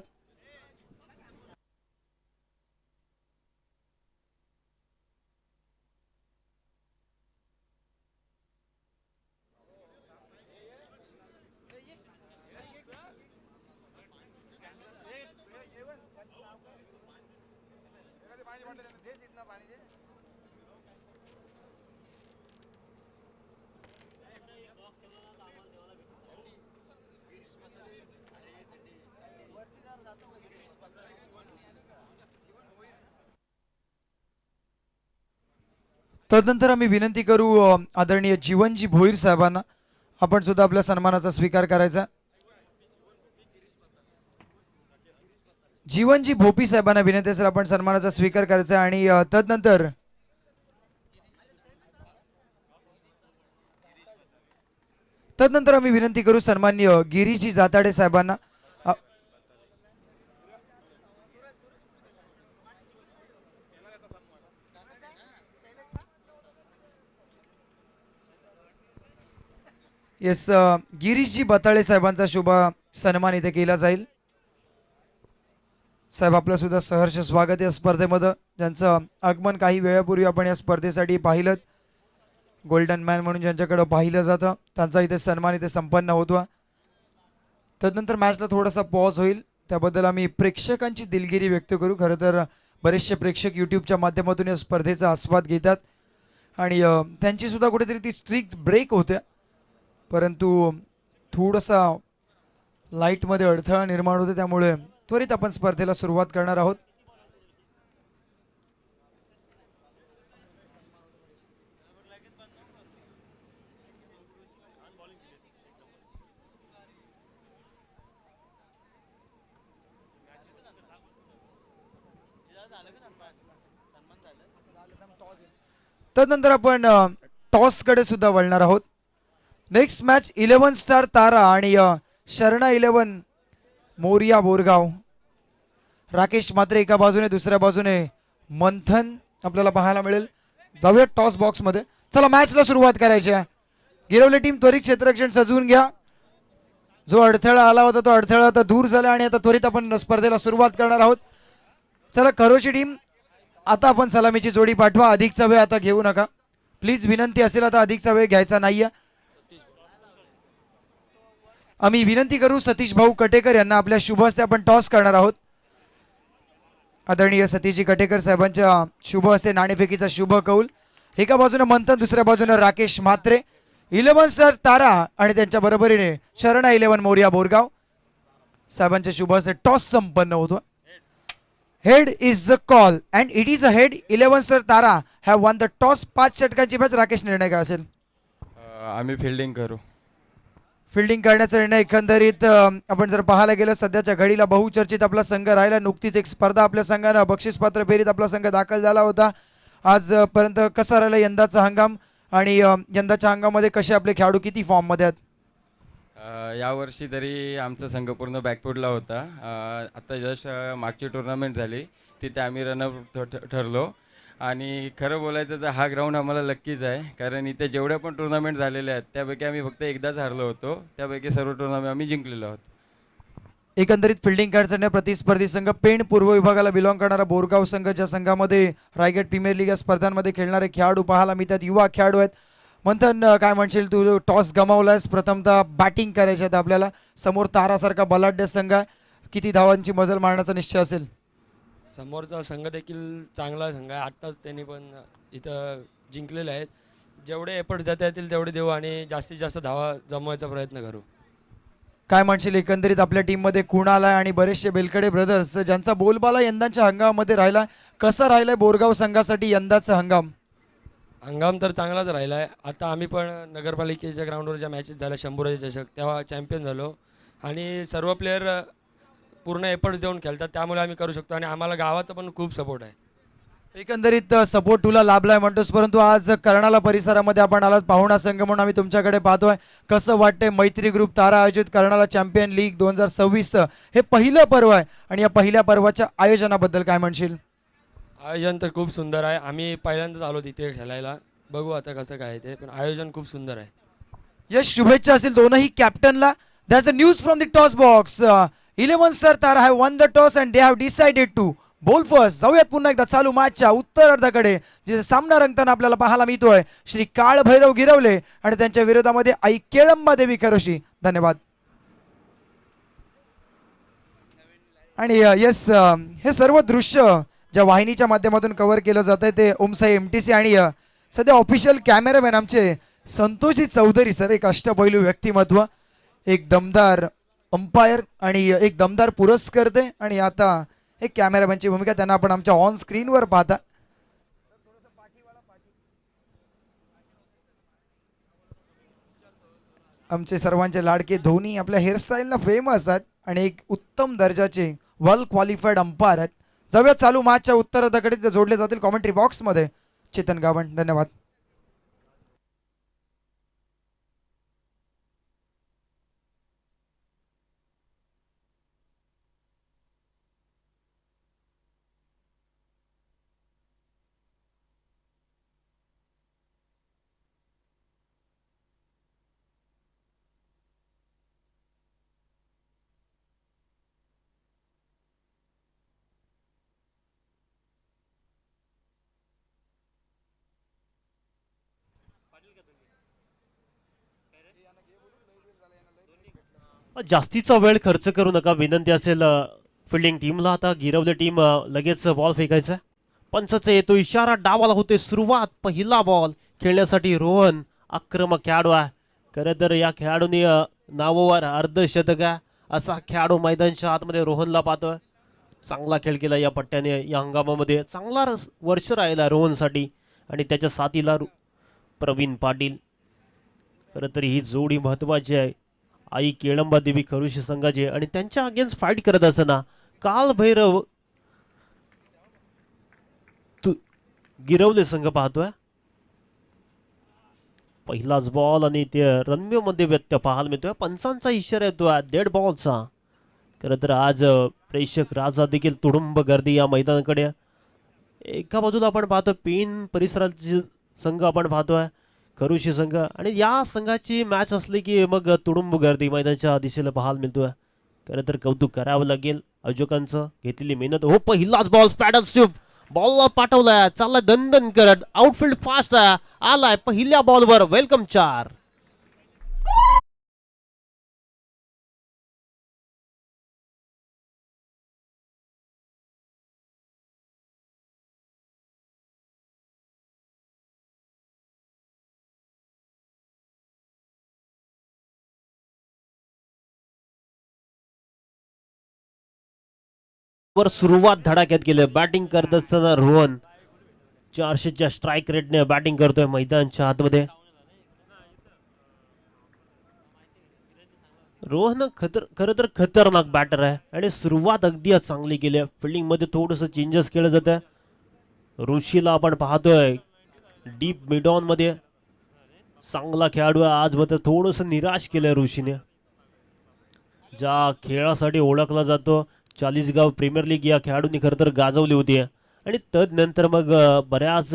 Speaker 1: तदनंतर आम्ही विनंती करू आदरणीय जीवनजी भोईर साहेबांना, आपण सुद्धा आपल्या सन्मानाचा स्वीकार करायचा. जीवनजी भोपी साहेबांना विनंती असेल आपण सन्मानाचा स्वीकार करायचा. आणि तदनंतर आम्ही विनंती करू सन्माननीय गिरीजी जाताडे साहेबांना. येस, गिरीशजी बताळे साहेबांचा शुभ सन्मान इथे केला जाईल. साहेब आपलं सुद्धा सहर्ष स्वागत या स्पर्धेमध्ये. ज्यांचं आगमन काही वेळापूर्वी आपण या स्पर्धेसाठी पाहिलं, गोल्डन मॅन म्हणून ज्यांच्याकडे पाहिलं जातं, त्यांचा इथे सन्मान इथे संपन्न होतो. तदनंतर मॅचला थोडासा पॉज होईल, त्याबद्दल आम्ही प्रेक्षकांची दिलगिरी व्यक्त करू. खरं तर बरेचसे प्रेक्षक यूट्यूबच्या माध्यमातून या स्पर्धेचा आस्वाद घेतात आणि त्यांची सुद्धा कुठेतरी ती स्ट्रीक ब्रेक होते, परंतु थोडासा लाईटमध्ये अडथळा निर्माण होतो, त्यामुळे त्वरित आपण स्पर्धेला सुरुवात करणार आहोत. तदनंतर आपण टॉस कडे सुद्धा वळणार आहोत. नेक्स्ट मॅच 11 स्टार तारा आणि शरणा 11 मोरिया बोरगाव. राकेश मात्रे एका बाजूने, दुसऱ्या बाजूने मंथन आपल्याला पाहायला मिळेल. जाऊया टॉस बॉक्स मध्ये. चला मॅचला सुरुवात करायची आहे. गिरवली टीम त्वरित क्षेत्ररक्षण सजवून घ्या. जो अडथळा आला होता तो अडथळा आता दूर झाला आणि आता त्वरित आपण स्पर्धेला सुरुवात करणार आहोत. चला करोची टीम, आता आपण सलामीची जोडी पाठवा. अधिकचा वेळ आता घेऊ नका प्लीज, विनंती असेल. आता अधिकचा वेळ घ्यायचा नाहीये. आम्ही विनंती करू सतीश भाऊ कटेकर यांना आपल्या शुभ हस्ते आपण टॉस करणार आहोत. आदरणीय सतीशजी कटेकर साहेबांच्या शुभ हस्ते नाणेफेकीचा शुभ कौल. एका बाजूने मंथन, दुसऱ्या बाजूने राकेश म्हात्रे. 11 सर तारा आणि त्यांच्या बरोबरीने शरणा 11 मोरिया बोरगाव साहेबांच्या शुभ हस्ते टॉस संपन्न होतो. Head is the call and it is a head. 11 sir Tara have won the toss. 5 षटकांची मॅच. राकेश, निर्णय काय असेल?
Speaker 2: आम्ही फिल्डिंग करू.
Speaker 1: फिल्डिंग करण्याचा निर्णय. एकंदरीत आपण जर पाहायला गेलं सध्याच्या घडीला बहुचर्चित आपला संघ राहिला. नुकतीच एक स्पर्धा आपल्या संघानं बक्षीसपात्र फेरीत आपला संघ दाखल झाला होता. आजपर्यंत कसा राहिला यंदाचा हंगाम आणि यंदाच्या हंगामामध्ये कसे आपले खेळाडू किती फॉर्ममध्ये आहेत?
Speaker 2: यावर्षी तरी आमचा संघ पूर्ण बॅकफुटला होता. आता जस्ट मागची टुर्नामेंट झाली तिथे आम्ही रनअप ठरलो आणि खरं बोलायचं तर हा ग्राउंड आम्हाला लक्कीच आहे, कारण इथे जेवढ्या पण टुर्नामेंट झालेल्या आहेत त्यापैकी आम्ही फक्त एकदाच हरलो होतो. त्यापैकी सर्व टुर्नामेंट आम्ही जिंकलेलो आहोत.
Speaker 1: एकंदरीत फिल्डिंग करण्यासाठी प्रतिस्पर्धी संघ पेण पूर्व विभागाला बिलॉंग करणारा बोरगाव संघ, ज्या संघामध्ये रायगड प्रीमियर लीग या स्पर्धांमध्ये खेळणारे खेळाडू पाहायला मिळतात. युवा खेळाडू आहेत. मंथन, काय म्हणशील तू? टॉस गमावलास, प्रथमतः बॅटिंग करायची आहे आपल्याला. समोर तारासारखा बलाढ्य संघ आहे. किती धावांची मजल मारण्याचा निश्चय असेल?
Speaker 3: समोरचा संघ देखील चांगला संघ आहे. आत्ताच त्यांनी पण इथं जिंकलेले आहेत. जेवढे एफर्ट्स देता येतील तेवढे देऊ आणि जास्तीत जास्त धावा जमवायचा प्रयत्न करू.
Speaker 1: काय म्हणशील एकंदरीत आपल्या टीममध्ये कुणाल आहे आणि बरेचसे बेलकडे ब्रदर्स ज्यांचा बोलबाला यंदाच्या हंगामामध्ये राहिला, कसा राहिलाय बोरगाव संघासाठी यंदाचा हंगाम?
Speaker 3: हंगाम तर चांगलाच राहिला आहे. आता आम्ही पण नगरपालिकेच्या ग्राउंडवर ज्या मॅचेस झाल्या 100 चषक तेव्हा चॅम्पियन झालो आणि सर्व प्लेयर पूर्ण एफर्ट्स देऊन खेळतात, त्यामुळे आम्ही करू शकतो आणि आम्हाला गावाचा पण खूप सपोर्ट आहे.
Speaker 1: एकंदरीत सपोर्ट तुला लाभलाय म्हणतोस, परंतु आज कर्नाला परिसरामध्ये आपण आलात पाहुणा संघ म्हणून आम्ही तुमच्याकडे पाहतोय. कसं वाटतंय? मैत्री ग्रुप तारा आयोजित कर्नाला चॅम्पियन लीग 2026 हे पहिलं पर्व आहे आणि या पहिल्या पर्वाच्या आयोजनाबद्दल काय म्हणशील?
Speaker 3: आयोजन तर खूप सुंदर आहे. आम्ही पहिल्यांदाच आलो तिथे खेळायला. बघू आता कसं काय ते, पण आयोजन खूप सुंदर आहे.
Speaker 1: यश, शुभेच्छा असतील दोनही कॅप्टनला. That's the news from the toss box. 11 sir Tara have won the toss and they have decided to bowl first. जाऊयात पुन्हा एकदा चालू मॅचच्या उत्तरार्धाकडे, जिथे सामना रंगताना आपल्याला पाहायला मिळतोय श्री काळ भैरव गिरवले आणि त्यांच्या विरोधामध्ये आई केळंबा देवी खरोशी. धन्यवाद. आणि यस, हे सर्व दृश्य ज्या वाहिनीच्या माध्यमातून कव्हर केलं जात आहे ते ओमसाई MTC आणि सध्या ऑफिशियल कॅमेरामॅन आमचे संतोषजी चौधरी सर. एक अष्टपैलू व्यक्तिमत्व, एक दमदार अंपायर आणि एक दमदार पुरस्कर्ते आणि आता एक कॅमेरामॅनची भूमिका. त्यांना आपण आमच्या ऑन स्क्रीनवर पाहता. आमचे सर्वांचे लाडके धोनी आपल्या हेअरस्टाईलला फेमस आहेत आणि एक उत्तम दर्जाचे वेल क्वालिफाईड अंपायर आहेत. जाऊया चालू मॅचच्या उत्तरार्धाकडे, ते जोडले जातील कॉमेंट्री बॉक्समध्ये. चेतन गावण, धन्यवाद.
Speaker 4: जास्तीचा वेळ खर्च करू नका, विनंती असेल फिल्डिंग टीमला. आता गिरवले टीम लगेच बॉल फेकायचा. पंचाचा येतो इशारा, डावाला होते सुरुवात. पहिला बॉल खेळण्यासाठी रोहन आक्रमक खेळाडू आहे. खरं तर या खेळाडूने नावावर अर्धशतक आहे असा खेळाडू मैदानच्या आतमध्ये रोहनला पाहतोय. चांगला खेळ केला या पट्ट्याने. या हंगामामध्ये चांगला वर्ष राहिला रोहनसाठी आणि त्याच्या साथीला प्रवीण पाटील. खरं तर ही जोडी महत्वाची आहे. आई केळंबा देवी खरुशी संघाचे आणि त्यांच्या अगेन्स्ट फाईट करत असताना काल भैरव गिरवले संघ पाहतोय. पहिलाच बॉल आणि ते रम्य मध्ये व्यत्यय पाहायला मिळतोय. पंचांचा इशारा येतोय डेड बॉलचा. खरं तर आज प्रेक्षक राजा देखील तुडुंब गर्दी या मैदानाकडे. एका बाजूला आपण पाहतो पेन परिसराचे संघ आपण पाहतोय खरुशी संघ आणि या संघाची मॅच असली की मग तुडुंब गर्दी मैदानाच्या दिशेला पाहायला मिळतोय. खरं तर कौतुक करावं लागेल आयोजकांचं घेतलेली मेहनत. हो पहिलाच बॉल पॅडल स्वीप बॉलला पाठवलाय, चाललाय दणदण करत, आउटफील्ड फास्ट आहे, आलाय पहिल्या बॉलवर. वेलकम 4. वर सुरुवात धडाक्यात केली. बॅटिंग करत असताना रोहन 400च्या स्ट्राईक रेटने बॅटिंग करतोय मैदानच्या आतमध्ये. रोहन खरं तर खतरनाक बॅटर आहे आणि सुरुवात अगदी चांगली केली. फिल्डिंग मध्ये थोडंसं चेंजेस केलं जात आहे. ऋषीला आपण पाहतोय डीप मिडॉन मध्ये चांगला खेळाडू आहे. आज मात्र थोडंसं निराश केलंय ऋषीने. ज्या खेळासाठी ओळखला जातो चाळीसगाव प्रीमियर लीग या खेळाडूंनी खरं तर गाजवली होती आणि तदनंतर मग बऱ्याच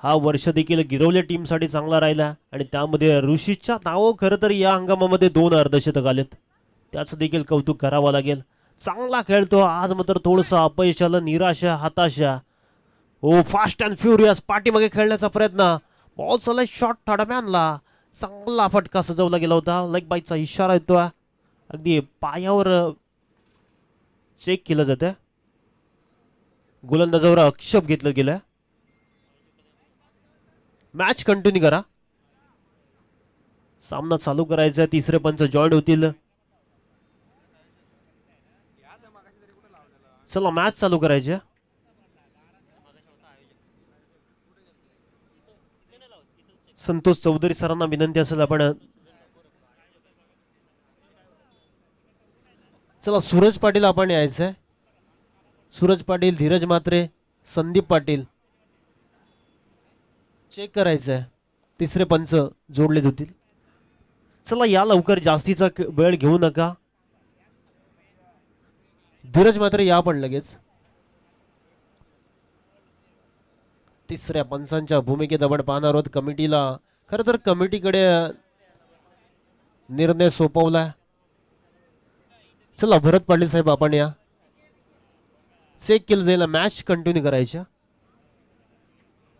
Speaker 4: हा वर्ष देखील गिरवले टीमसाठी चांगला राहिला आणि त्यामध्ये ऋषीच्या नाव खरं तर या हंगामामध्ये 2 अर्धशतक आलेत. त्याचं देखील कौतुक करावं लागेल. चांगला खेळतो. आज मात्र थोडंसं अपयश आलं, निराशा, हताशा. हो फास्ट अँड फ्युरियस पाठीमागे खेळण्याचा प्रयत्न. बॉल चालला शॉट थडम्यानला, चांगला फटका सजवला गेला होता. लेग बाईचा इशारा येतो. अगदी पायावर चेक केलं जातं. गोलंदाजावर आक्षेप घेतलं गेलं. मॅच कंटिन्यू करा. सामना चालू करायचा. तिसरे पंच जॉईन होतील. चला मॅच चालू करायचे. संतोष चौधरी सरांना विनंती असेल आपण. चला सूरज पाटील आपण यायचंय. सूरज पाटील, धीरज म्हात्रे, संदीप पाटील चेक करायचंय. तिसरे पंच जोडले जातील. चला या लवकर, जास्तीचा वेळ घेऊ नका. धीरज म्हात्रे या पण लगेच. तिसऱ्या पंचांच्या भूमिकेत आपण पाहणार आहोत. कमिटीला खरं तर कमिटीकडे निर्णय सोपवलाय. चला भरत पाटील साहेब आपण या. चेक केलं जाईल. मॅच कंटिन्यू करायच्या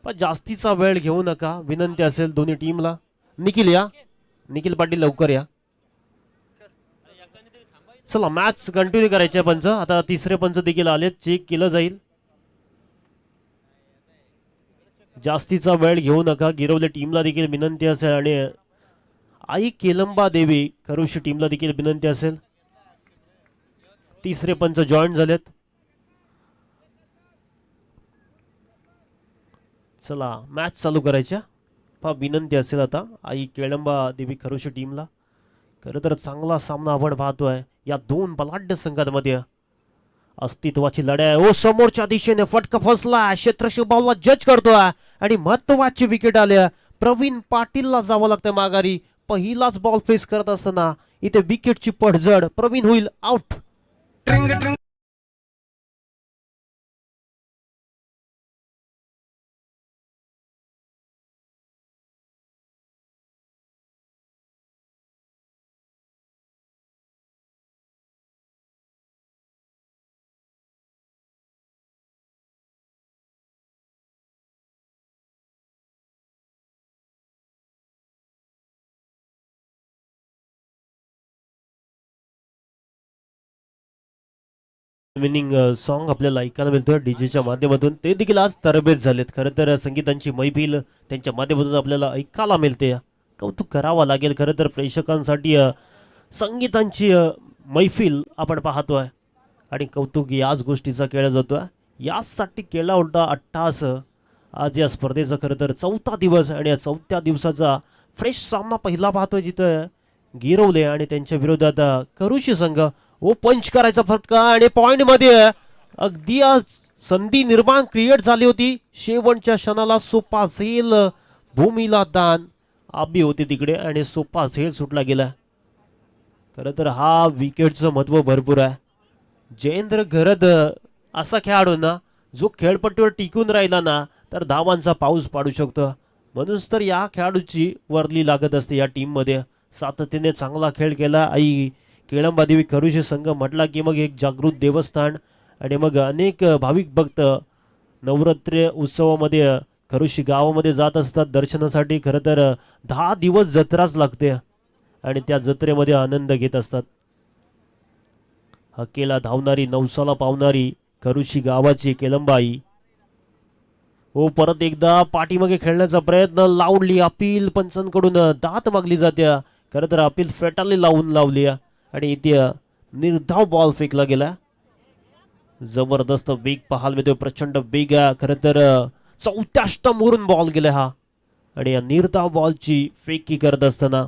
Speaker 4: पण जास्तीचा वेळ घेऊ नका विनंती असेल दोन्ही टीमला. निखिल या. निखिल पाटील लवकर या. चला मॅच कंटिन्यू करायचे पंच. आता तिसरे पंच देखील आले. चेक केलं जाईल. जास्तीचा वेळ घेऊ नका. गिरवले टीमला देखील विनंती असेल आणि आई केलंबा देवी खरुशी टीमला देखील विनंती असेल. तिसरे पंच जॉईन झालेत. चला मॅच चालू करायच्या. विनंती असेल आता आई केळंबा देवी खरुशी टीमला. खरं तर चांगला सामना आपण पाहतोय या 2 बलाढ्य संघांमध्ये. अस्तित्वाची लढाई. ओ समोरच्या दिशेने फटका फसला. क्षेत्ररक्षक बॉलला जज करतोय आणि महत्वाची विकेट आल्या. प्रवीण पाटीलला जावं लागतं माघारी. पहिलाच बॉल फेस करत असताना इथे विकेटची पडझड. प्रवीण होईल आउट. विनिंग सॉन्ग आपल्याला ऐकायला मिळतोय डीजेच्या माध्यमातून. ते देखील आज तरबेज झालेत. खरं तर संगीतांची मैफिल त्यांच्या माध्यमातून आपल्याला ऐकायला मिळते. कौतुक करावं लागेल खरं तर प्रेक्षकांसाठी. संगीतांची मैफिल आपण पाहतोय आणि कौतुक याच गोष्टीचा केला जातोय. यासाठी केला होता अट्टास. आज या स्पर्धेचा खरं तर 4था दिवस आणि या 4थ्या दिवसाचा फ्रेश सामना पहिला पाहतोय जिथं गिरवले आणि त्यांच्या विरोधात करुशी संघ. ओ पंच करायचा फटका आणि पॉइंट मध्ये अगदी संधी निर्माण क्रिएट झाली होती. शेवटच्या क्षणाला सोपा झेल भूमीला दान आबी होते तिकडे आणि सोपा झेल सुटला गेला. खरं तर हा विकेटचं महत्व भरपूर आहे. जयेंद्र घरत असा खेळाडू ना जो खेळपट्टीवर टिकून राहिला ना तर धावांचा पाऊस पाडू शकतो. म्हणूनच तर या खेळाडूची वरली लागत असते या टीम मध्ये. सातत्याने चांगला खेळ केला आई केळंबादेवी खरुशी संघ म्हटला की मग एक जागृत देवस्थान आणि मग अनेक भाविक भक्त नवरात्र उत्सवामध्ये खरुशी गावामध्ये जात असतात दर्शनासाठी. खरं तर 10 दिवस जत्राच लागते आणि त्या जत्रेमध्ये आनंद घेत असतात. हकेला धावणारी नवसाला पावणारी खरुशी गावाची केलंबाई. हो परत एकदा पाठीमागे खेळण्याचा प्रयत्न, लावली अपील पंचांकडून दात मागली जाते. खरं तर अपील फेटाली लावली आणि इथे निर्धाव बॉल फेकला गेला. जबरदस्त वेग पाहायला मिळतोय, प्रचंड वेग आहे. खरं तर 4थ्या स्टंपवरून बॉल गेला हा आणि या निर्धाव बॉलची फेकी करत असताना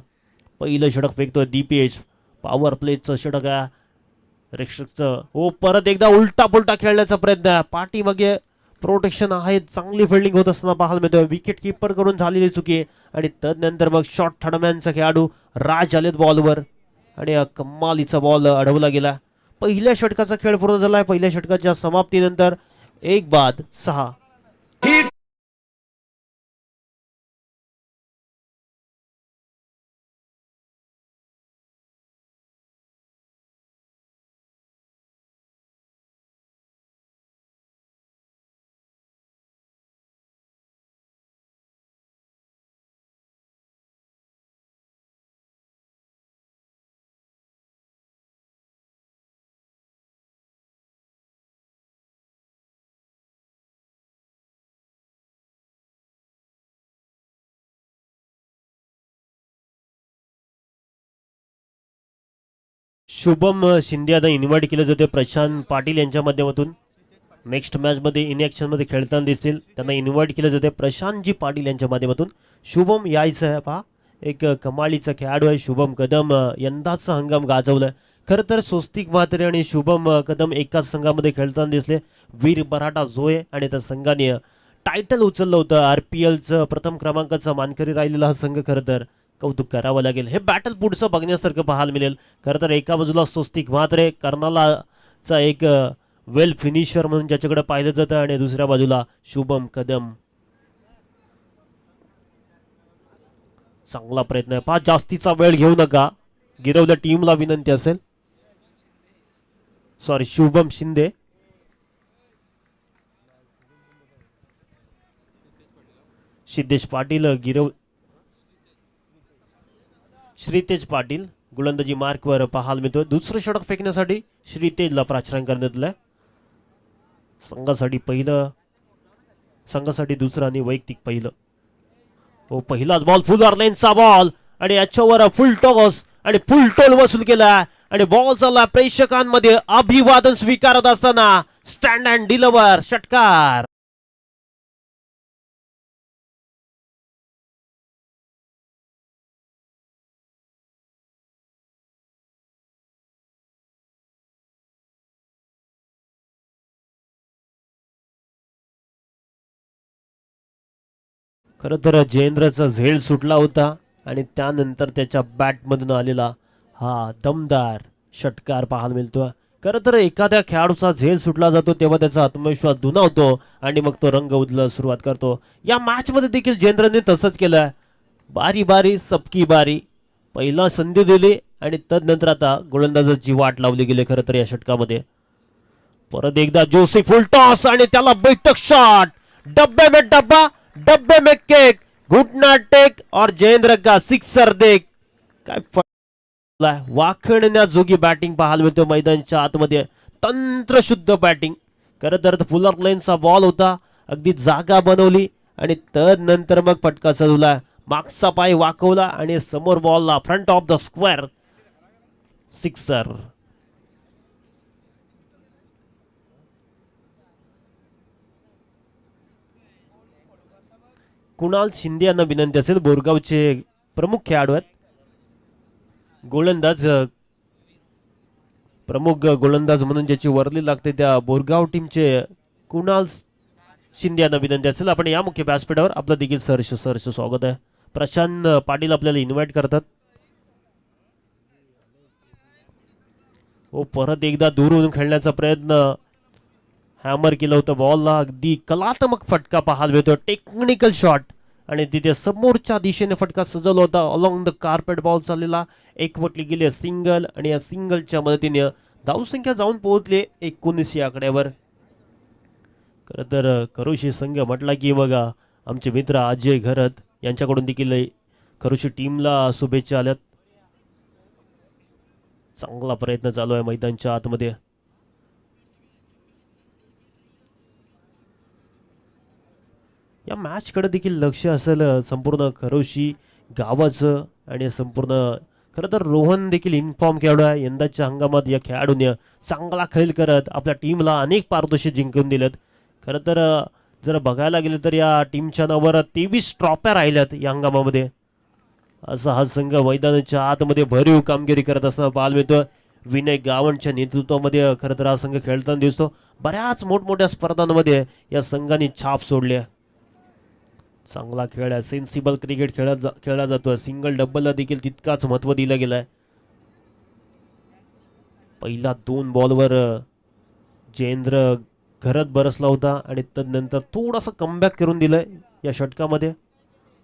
Speaker 4: पहिलं षटक फेकतोय DPH. पॉवर प्लेचं षटक आहे रेक्षकचं. हो परत एकदा उलटा पुलटा खेळण्याचा प्रयत्न आहे. पाठीमागे प्रोटेक्शन आहे, चांगली फिल्डिंग होत असताना पाहायला मिळतोय. विकेट किपर कडून झालेली चुकी आणि तदनंतर मग शॉर्ट थर्डमॅनचा खेळाडू राज आलेत बॉलवर आणि कमालीचा बॉल अडवला गेला. पहिल्या षटकाचा खेळ पूर्ण झालाय. पहिल्या षटकाच्या समाप्तीनंतर 1 बाद 6. शुभम शिंदे आता इन्व्हाइट केलं जाते प्रशांत पाटील यांच्या माध्यमातून. नेक्स्ट मॅचमध्ये इन ॲक्शनमध्ये खेळताना दिसतील. त्यांना इन्व्हाइट केलं जाते प्रशांतजी पाटील यांच्या माध्यमातून. शुभम यायचं आहे पहा, एक कमालीचा खेळाडू आहे. शुभम कदम यंदाचा हंगाम गाजवलाय. खरं तर स्वस्तिक म्हात्रे आणि शुभम कदम एकाच संघामध्ये खेळताना दिसले. वीर बराटा जोये आणि त्या संघाने टायटल उचललं होतं. RPLचं प्रथम क्रमांकाचा मानकरी राहिलेला हा संघ. खरं तर कौतुक करावं लागेल. हे बॅटल पुढचं बघण्यासारखं पाहायला मिळेल. खरं तर एका बाजूला स्वस्तिक म्हात्रे कर्नालाचा एक वेल फिनिशर म्हणून ज्याच्याकडे पाहिलं जातं आणि दुसऱ्या बाजूला शुभम कदम. चांगला प्रयत्न आहे पहा, जास्तीचा वेळ घेऊ नका. गिरवल्या टीमला विनंती असेल. सॉरी शुभम शिंदे. सिद्धेश पाटील श्रीतेज पाटील गोलंदाजी मार्कवर पाहायला मिळतोय. दुसरं षटक फेकण्यासाठी श्रीतेजला प्राचार्य करण्यात आलंय. संघासाठी पहिलं, संघासाठी दुसरं आणि वैयक्तिक पहिलं. हो पहिलाच बॉल फुल लाईनचा बॉल आणि याच्यावर फुल टॉस आणि फुल टोल वसूल केला आणि बॉल चालला प्रेक्षकांमध्ये अभिवादन स्वीकारत असताना स्टँड अँड डिलिव्हर षटकार. खरं तर जयेंद्रचा झेल सुटला होता आणि त्यानंतर त्याच्या बॅटमधून आलेला हा दमदार षटकार पाहायला मिळतो. खरं तर एखाद्या खेळाडूचा झेल सुटला जातो तेव्हा त्याचा आत्मविश्वास दुणावतो आणि मग तो रंग उधळायला सुरुवात करतो. या मॅचमध्ये देखील जयेंद्रने तसंच केलं. बारी बारी सबकी बारी, पहिला संधी दिली आणि तदनंतर आता गोलंदाजाची वाट लावली गेली. खरं तर या षटकामध्ये परत एकदा जोशी फुल टॉस आणि त्याला बैठक शॉट. डब्बे में डब्बा, डब्बे में केक, घुटना टेक और जयेंद्र का सिक्सर देख. काय वाखण्याजोगी बॅटिंग पाहायला मिळतो मैदानाच्या आतमध्ये. तंत्रशुद्ध बॅटिंग. खरं तर फुलर लाईनचा बॉल होता, अगदी जागा बनवली आणि तदनंतर मग फटका चढवला. मागचा पाय वाकवला आणि समोर बॉलला front of the square sixer. Kunal Shinde यांना विनंती असेल. बोरगावचे प्रमुख खेळाडू आहेत. गोलंदाज, प्रमुख गोलंदाज म्हणून ज्याची वर्ली लागते त्या बोरगाव टीमचे कुणाल शिंदे यांना विनंती असेल. आपण या मुख्य व्यासपीठावर आपलं देखील सहर्ष स्वागत आहे. प्रशांत पाटील आपल्याला इन्व्हाइट करतात. हो परत एकदा दूरून खेळण्याचा प्रयत्न, हॅमर केलं होतं बॉलला. अगदी कलात्मक फटका पाहायला मिळतो. टेक्निकल शॉट आणि तिथे समोरच्या दिशेने फटका सजवला होता. अलॉंग द कार्पेट बॉल चाललेला एकवटली गेली सिंगल आणि या सिंगलच्या मदतीने धावसंख्या जाऊन पोहोचले 19 या आकड्यावर. खरं तर खरोशी संघ म्हटला की बघा आमचे मित्र अजय घरत यांच्याकडून देखील खरोशी टीमला शुभेच्छा आल्यात. चांगला प्रयत्न चालू आहे मैदानच्या आतमध्ये. या मॅचकडे देखील लक्ष असेल संपूर्ण खरोशी गावाचं आणि संपूर्ण खरं तर रोहन देखील इन्फॉर्म खेळाडू आहे. यंदाच्या हंगामात या खेळाडूने चांगला खेळ करत आपल्या टीमला अनेक पारितोषिक जिंकून दिलेत. खरं तर जर बघायला गेलं तर या टीमच्या नावावर 23 ट्रॉफ्या राहिल्यात या हंगामामध्ये. असा हा संघ मैदानाच्या आतमध्ये भरीव कामगिरी करत असताना पाहायला मिळतो. विनय गावंडच्या नेतृत्वामध्ये खरं तर हा संघ खेळताना दिसतो. बऱ्याच मोठमोठ्या स्पर्धांमध्ये या संघाने छाप सोडली आहे. चांगला खेळ आहे. सेन्सिबल क्रिकेट खेळला जातो. सिंगल डबलला देखील तितकाच महत्त्व दिलं गेलं आहे. पहिला 2 बॉलवर जयेंद्र घरत बरसला होता आणि तदनंतर थोडासा कमबॅक करून दिलंय या षटकामध्ये.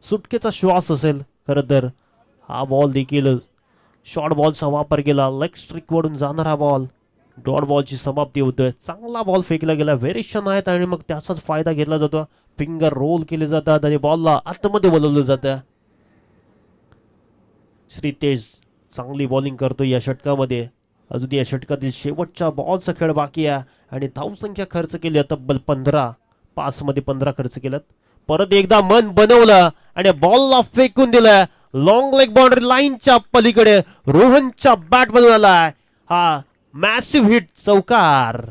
Speaker 4: सुटकेचा श्वास असेल खरं तर हा बॉल देखील शॉर्ट बॉलचा वापर केला. लेग स्ट्रिकवरून जाणारा बॉल डॉट बॉलची समाप्ती होतोय. चांगला बॉल फेकला गेला. व्हेरिएशन आहेत आणि मग त्याचाच फायदा घेतला जातो. फिंगर रोल केले जातात आणि बॉलला आतमध्ये बोलवलं जातं. श्रीतेज चांगली बॉलिंग करतो या षटकामध्ये. अजून या षटकातील शेवटच्या बॉलचा खेळ बाकी आहे आणि धावसंख्या खर्च केली तब्बल 15. 5 मध्ये 15 खर्च केल्यात. परत एकदा मन बनवलं आणि बॉलला फेकून दिलं. लॉंग लेग बाउंड्री लाईनच्या पलीकडे रोहनच्या बॅट मधून आलाय हा मॅसिव्ह हिट चौकार.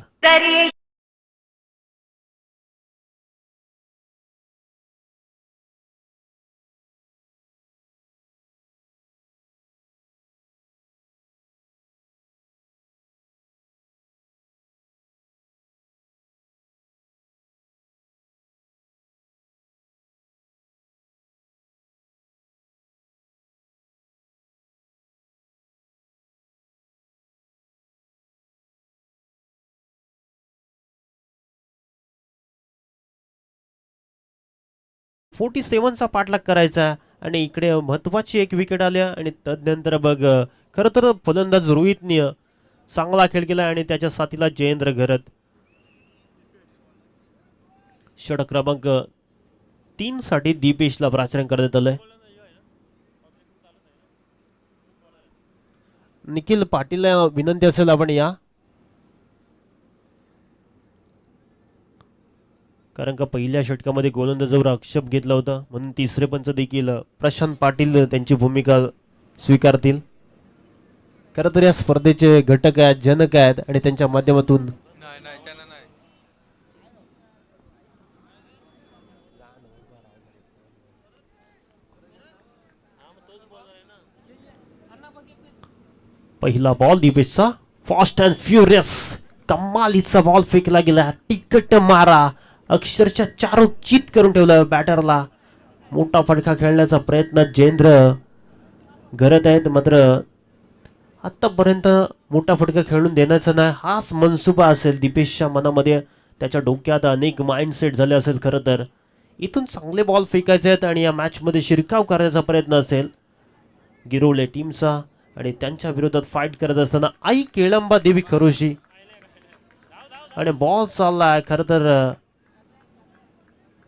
Speaker 4: चा पाठलाग करायचा आणि इकडे महत्वाची एक विकेट आल्या आणि तदनंतर बघ खरं तर फलंदाज रोहितने चांगला खेळ केला आणि त्याच्या साथीला जयेंद्र घरत. षटक क्रमांक 3 साठी दीपेशला प्राचारण करण्यात आलंय. निखिल पाटील विनंती असेल आपण या, कारण का पहिल्या षटकामध्ये गोलंदाजावर आक्षेप घेतला होता म्हणून तिसरे पंच देखील प्रशांत पाटील त्यांची भूमिका स्वीकारतील. खरं तर या स्पर्धेचे घटक आहेत, जनक आहेत आणि त्यांच्या माध्यमातून पहिला बॉल दीपेशचा फास्ट अँड फ्युरियस कमालीचा बॉल फेकला गेला. टिकट मारा अक्षरशः चारोचित करून ठेवलं बॅटरला. मोठा फटका खेळण्याचा प्रयत्न जयेंद्र करत आहेत मात्र आतापर्यंत मोठा फटका खेळून देण्याचा नाही हाच मनसुबा असेल दीपेशच्या मनामध्ये. त्याच्या डोक्यात अनेक माइंडसेट झाले असेल. खरं तर इथून चांगले बॉल फेकायचे आहेत आणि या मॅचमध्ये शिरकाव करण्याचा प्रयत्न असेल गिरोले टीमचा आणि त्यांच्या विरोधात फाईट करत असताना आई केळंबा देवी खरोशी आणि बॉल चाललाय खरं तर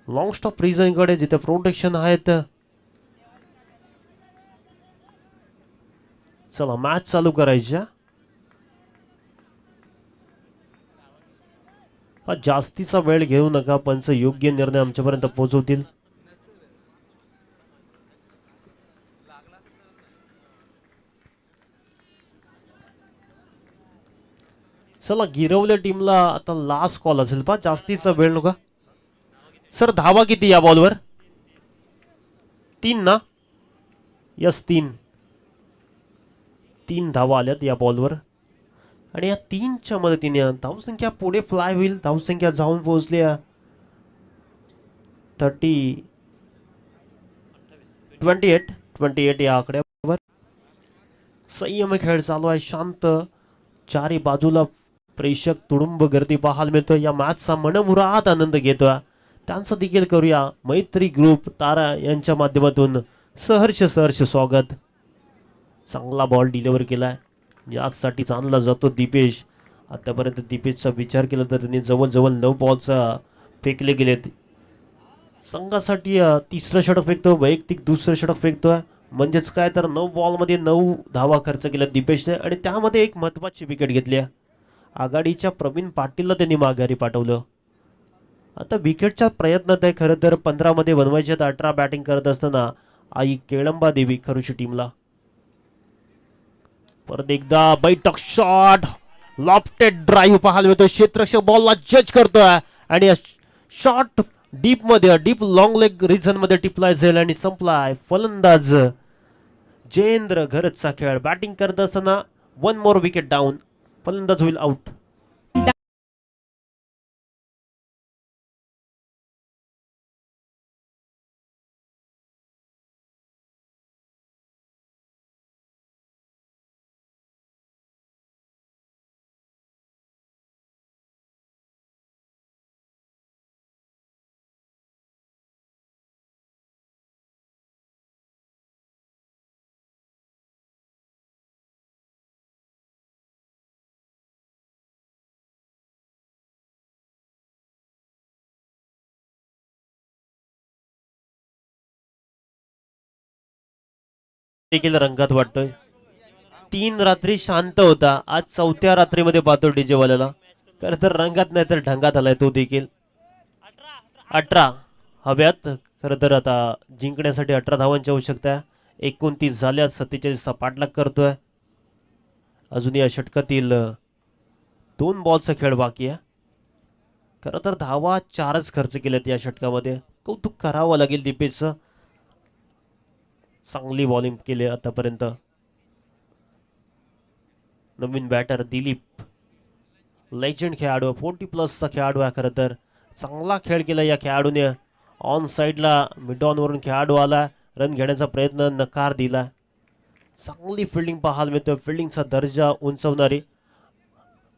Speaker 4: लॉंग स्टॉप रिजन कडे जिथे प्रोटेक्शन आहेत. चला मॅच चालू करायच्या. जास्तीचा वेळ घेऊ नका. पंच योग्य निर्णय आमच्यापर्यंत पोहोचवतील. चला गिरवल्या टीमला आता लास्ट कॉल असेल पा जास्तीचा वेळ नका. सर धावा किती या बॉलवर? 3 ना? यस 3 धावा आल्यात या बॉलवर आणि या 3च्या मदतीने धावसंख्या पुढे फ्लाय होईल. धावसंख्या जाऊन पोहोचली 28 या आकड्यावर. संयम खेळ चालू आहे. शांत चारी बाजूला प्रेक्षक तुडुंब गर्दी पाहायला मिळतो. या मॅचचा मनमुराद आनंद घेतोय. त्यांचं देखील करूया मैत्री ग्रुप तारा यांच्या माध्यमातून सहर्ष सहर्ष स्वागत. चांगला बॉल डिलिव्हर केलाय, यासाठी आणला जातो दीपेश. आतापर्यंत दीपेशचा विचार केला तर त्यांनी जवळजवळ 9 बॉलचा फेकले गेलेत. संघासाठी तिसरं षटक फेकतो, वैयक्तिक दुसरं षटक फेकतोय. म्हणजेच काय तर 9 बॉलमध्ये 9 धावा खर्च केल्या दीपेशने आणि त्यामध्ये एक महत्त्वाची विकेट घेतली आहे. आघाडीच्या प्रवीण पाटीलला त्यांनी माघारी पाठवलं. आता विकेटच्या प्रयत्नात आहे खरं तर. 15 मध्ये बनवायचे 18 बॅटिंग करत असताना आई केळंबा देवी खरुची टीमला. परत एकदा बैठक शॉट, लॉफ्टेड ड्राईव्ह पाहायला मिळतो. क्षेत्ररक्षक बॉलला जज करतोय आणि शॉट डीप मध्ये, डीप लॉंग लेग रिझन मध्ये टिपलाय जाईल आणि संपलाय. फलंदाज जयेंद्र घरतचा खेळ बॅटिंग करत असताना 1 मोर विकेट डाऊन. फलंदाज होईल आउट. देखील रंगात वाटतोय. 3 रात्री शांत होता, आज 4थ्या रात्रीमध्ये पाहतो डीजे वाल्याला. खरं तर रंगात नाही तर ढंगात आलाय तो देखील. 18 हव्यात. खरं तर आता जिंकण्यासाठी 18 धावांची आवश्यकता आहे. 29 झाल्या, 47चा पाठलाग करतोय. अजून या षटकातील 2 बॉलचा खेळ बाकी आहे. खरं तर धावा 4च खर्च केल्यात या षटकामध्ये. कौतुक करावं लागेल दीपेशचं. चांगली बॉलिंग केली आतापर्यंत. नवीन बॅटर दिलीप, लेजंड खेळाडू, 40+ खेळाडू आहे. खरं तर चांगला खेळ केला या खेळाडूने. ऑन साईडला मिड ऑन वरून खेळाडू आला, रन घेण्याचा प्रयत्न नकार दिला. चांगली फिल्डिंग पाहायला मिळतोय. फिल्डिंगचा दर्जा उंचवणारी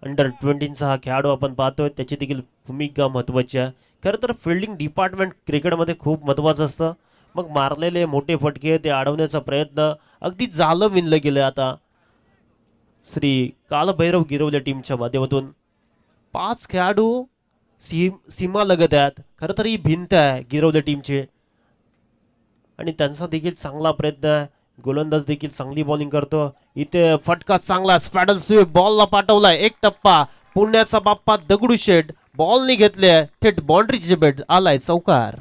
Speaker 4: अंडर 20चा हा खेळाडू आपण पाहतोय. त्याची देखील भूमिका महत्त्वाची आहे. खरं तर फिल्डिंग डिपार्टमेंट क्रिकेटमध्ये खूप महत्त्वाचं असतं. मग मारलेले मोठे फटके ते अडवण्याचा प्रयत्न अगदी जालं विणलं गेलं आता श्री कालभैरव गिरवल्या टीमच्या माध्यमातून. 5 खेळाडू सीमा लगत आहेत. खरं तर ही भिंत आहे गिरवल्या टीमची आणि त्यांचा देखील चांगला प्रयत्न आहे. गोलंदाज देखील चांगली बॉलिंग करतो. इथे फटका चांगला, स्पॅडल स्वीप बॉलला पाठवलाय. एक टप्पा, पुण्याचा बाप्पा दगडूशेठ बॉलने घेतले, थेट बाउंड्रीचे बेट आलाय चौकार.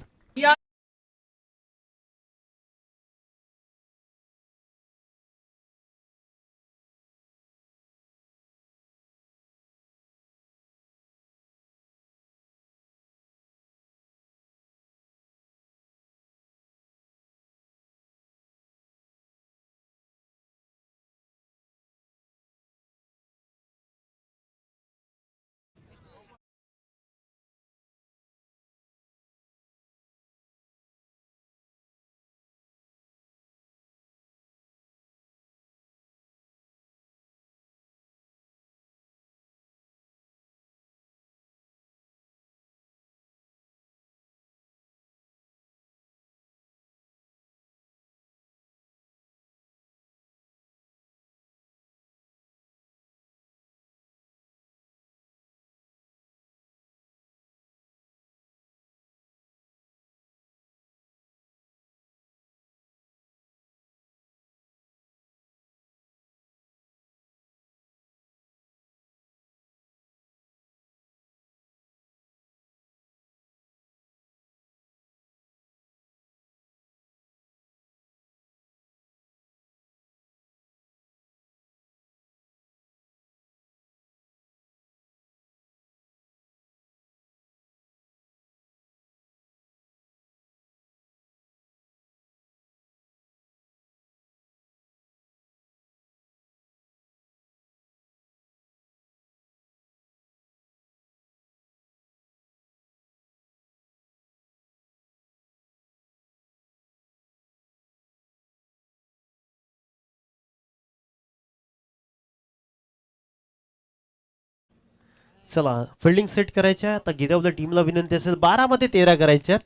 Speaker 4: चला फिल्डिंग सेट करायच्या आता गिरवल्या टीमला विनंती असेल 12 मध्ये 13 करायच्यात.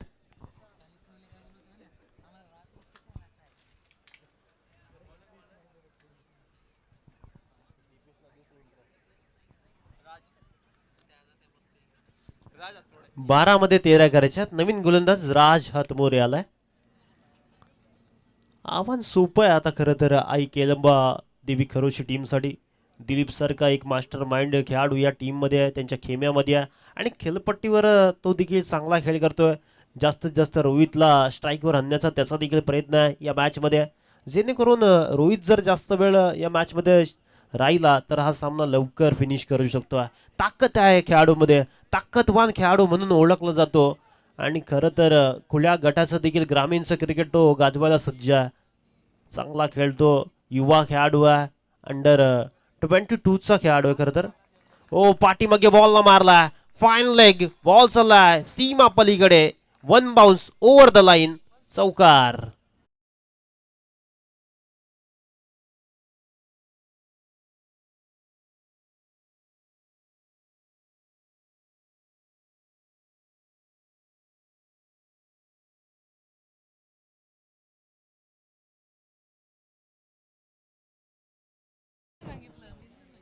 Speaker 4: बारा मध्ये 13 करायच्यात. नवीन गोलंदाज राज हातमोरे आलाय. आव्हान सोपं आहे आता खरं तर आई केलंबा देवी खरोशी टीमसाठी. दिलीप सारखा एक मास्टर माइंड खेळाडू या टीममध्ये आहे, त्यांच्या खेम्यामध्ये आहे आणि खेळपट्टीवर तो देखील चांगला खेळ करतोय. जास्तीत जास्त रोहितला स्ट्राईकवर आणण्याचा त्याचा देखील प्रयत्न आहे या मॅचमध्ये, जेणेकरून रोहित जर जास्त वेळ या मॅचमध्ये राहिला तर हा सामना लवकर फिनिश करू शकतो. ताकद आहे खेळाडूमध्ये, ताकदवान खेळाडू म्हणून ओळखला जातो आणि खरं तर खुल्या गटाचं देखील ग्रामीणचं क्रिकेट तो गाजवायला सज्ज आहे. चांगला खेळतो, युवा खेळाडू आहे, अंडर 22चा खेळाडू आहे खरं तर. ओ पाठीमागे बॉलला मारला, फाईन लेग बॉल चाललाय सीमा पलीकडे, one bounce over the line, चौकार.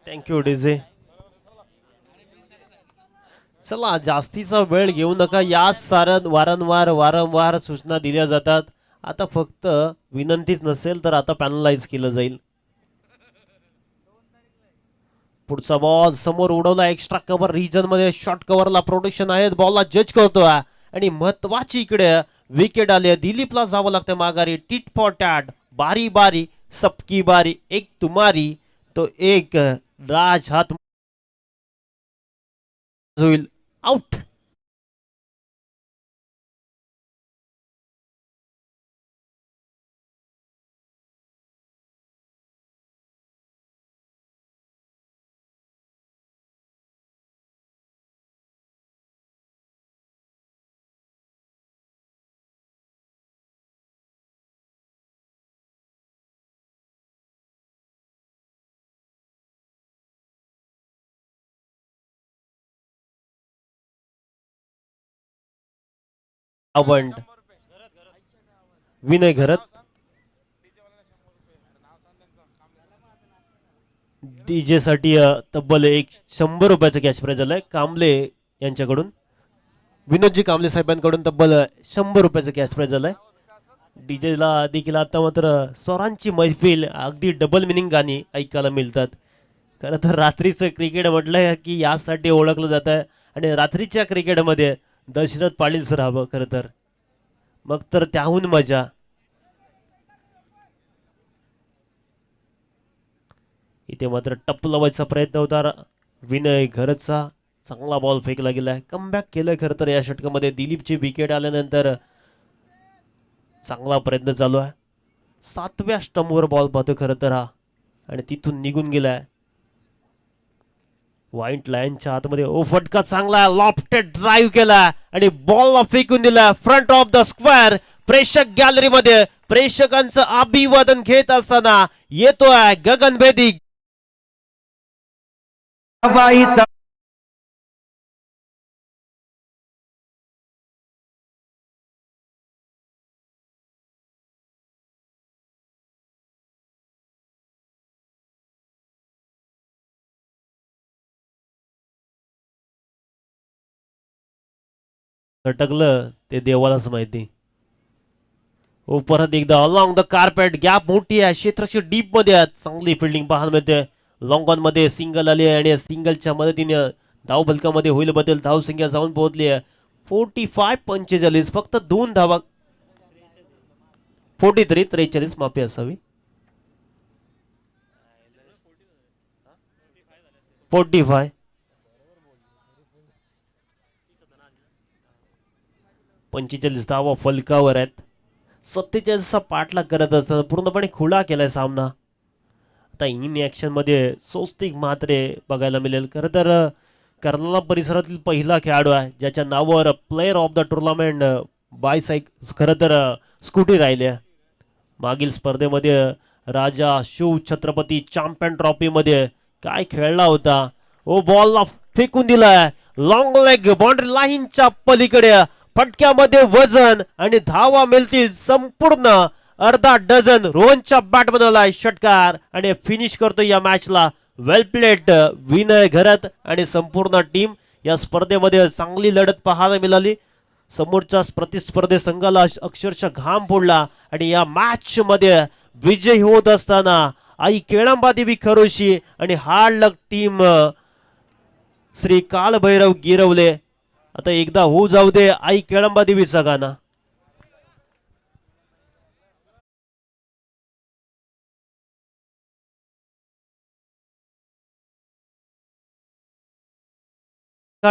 Speaker 4: Thank you DJ. चला जास्तीचा वेळ घेऊ नका, याच वारंवार सूचना दिल्या जातात. आता फक्त विनंतीच नसेल तर आता पॅनलाइज केलं जाईल. पुढचा बॉल समोर उडवला, एक्स्ट्रा कव्हर रिजन मध्ये शॉर्ट कव्हरला प्रोटेक्शन आहे, बॉलला जज करतो आणि महत्वाची इकडे विकेट आली. दिलीपला जावं लागतं माघारी. टिट फॉर टॅट, बारी बारी सबकी बारी, एक तुम्हारी तो एक राज हात होईल, आउट. अवंड विनय घरत, डीजे साठी तब्बल 100 रुपयाचं कॅश प्राइज आलंय कांबले यांच्याकडून. विनोदजी कांबले साहेबांकडून तब्बल 100 रुपयाचं कॅश प्राइज आलंय. डीजेला देखील आता मात्र स्वरांची मैफिल, अगदी डबल मिनिंग गाणी ऐकायला मिळतात. खरं तर रात्रीचं क्रिकेट म्हटलंय की यासाठी ओळखलं जात आहे आणि रात्रीच्या क्रिकेटमध्ये दशरथ पाटील सर हवं खरं तर, मग तर त्याहून मजा. इथे मात्र टप लावायचा प्रयत्न होता विनय घरचा. चांगला बॉल फेकला गेलाय, कमबॅक केलंय खरं तर या षटकामध्ये. दिलीपची विकेट आल्यानंतर चांगला प्रयत्न चालू आहे. 7व्या स्टंपवर बॉल पाहतो खरं तर हा आणि तिथून निघून गेलाय व्हाईट लाईनच्या आतमध्ये. ओ फटका चांगला, लॉफ्टेड ड्राईव्ह केला आणि बॉलला फेकून दिला फ्रंट ऑफ द स्क्वेअर. प्रेक्षक गॅलरीमध्ये प्रेक्षकांचं अभिवादन घेत असताना येतोय गगनभेदी झटकलं ते देवालाच माहिती. ओ परत एकदा अलॉंग द कार्पेट, गॅप मोठी आहे, क्षेत्रक्षक डीप मध्ये आहे. चांगली फिल्डिंग पाहायला मिळते. लॉंग ऑन मध्ये सिंगल आली आहे आणि सिंगलच्या मदतीने धाव फलकामध्ये होईल बदल. धाव संख्या जाऊन पोहोचली आहे 45-45, फक्त 2 धावा. 43 माफी असावी. 45 45 धावा फलकावर आहेत. 47चा पाठलाग करत असताना पूर्णपणे खुला केलाय सामना. आता इन ऍक्शन मध्ये स्वस्तिक मात्रे बघायला मिळेल. खरं तर कर्नाला परिसरातील पहिला खेळाडू आहे ज्याच्या नावावर प्लेअर ऑफ द टुर्नामेंट खरं तर स्कूटी राहिली. मागील स्पर्धेमध्ये राजा शिव छत्रपती चॅम्पियन ट्रॉफी मध्ये काय खेळला होता. ओ बॉलला फेकून दिलाय. लॉंग लेग बाउंड्री लाईनच्या पलीकडे, फटक्यामध्ये वजन आणि धावा मिळतील संपूर्ण अर्धा डझन. रोहनच्या बॅट बनवलाय षटकार आणि फिनिश करतो या मॅचला. वेल प्लेड विनय घरत आणि संपूर्ण टीम. या स्पर्धेमध्ये चांगली लढत पाहायला मिळाली. समोरच्या प्रतिस्पर्धी संघाला अक्षरशः घाम फोडला आणि या मॅच मध्ये विजयी होत असताना आई केळंबादेवी खरोशी आणि हार्ड लक टीम श्री कालभैरव गिरवले. आता एकदा होऊ जाऊ दे आई केळंबादेवीचा गाणं.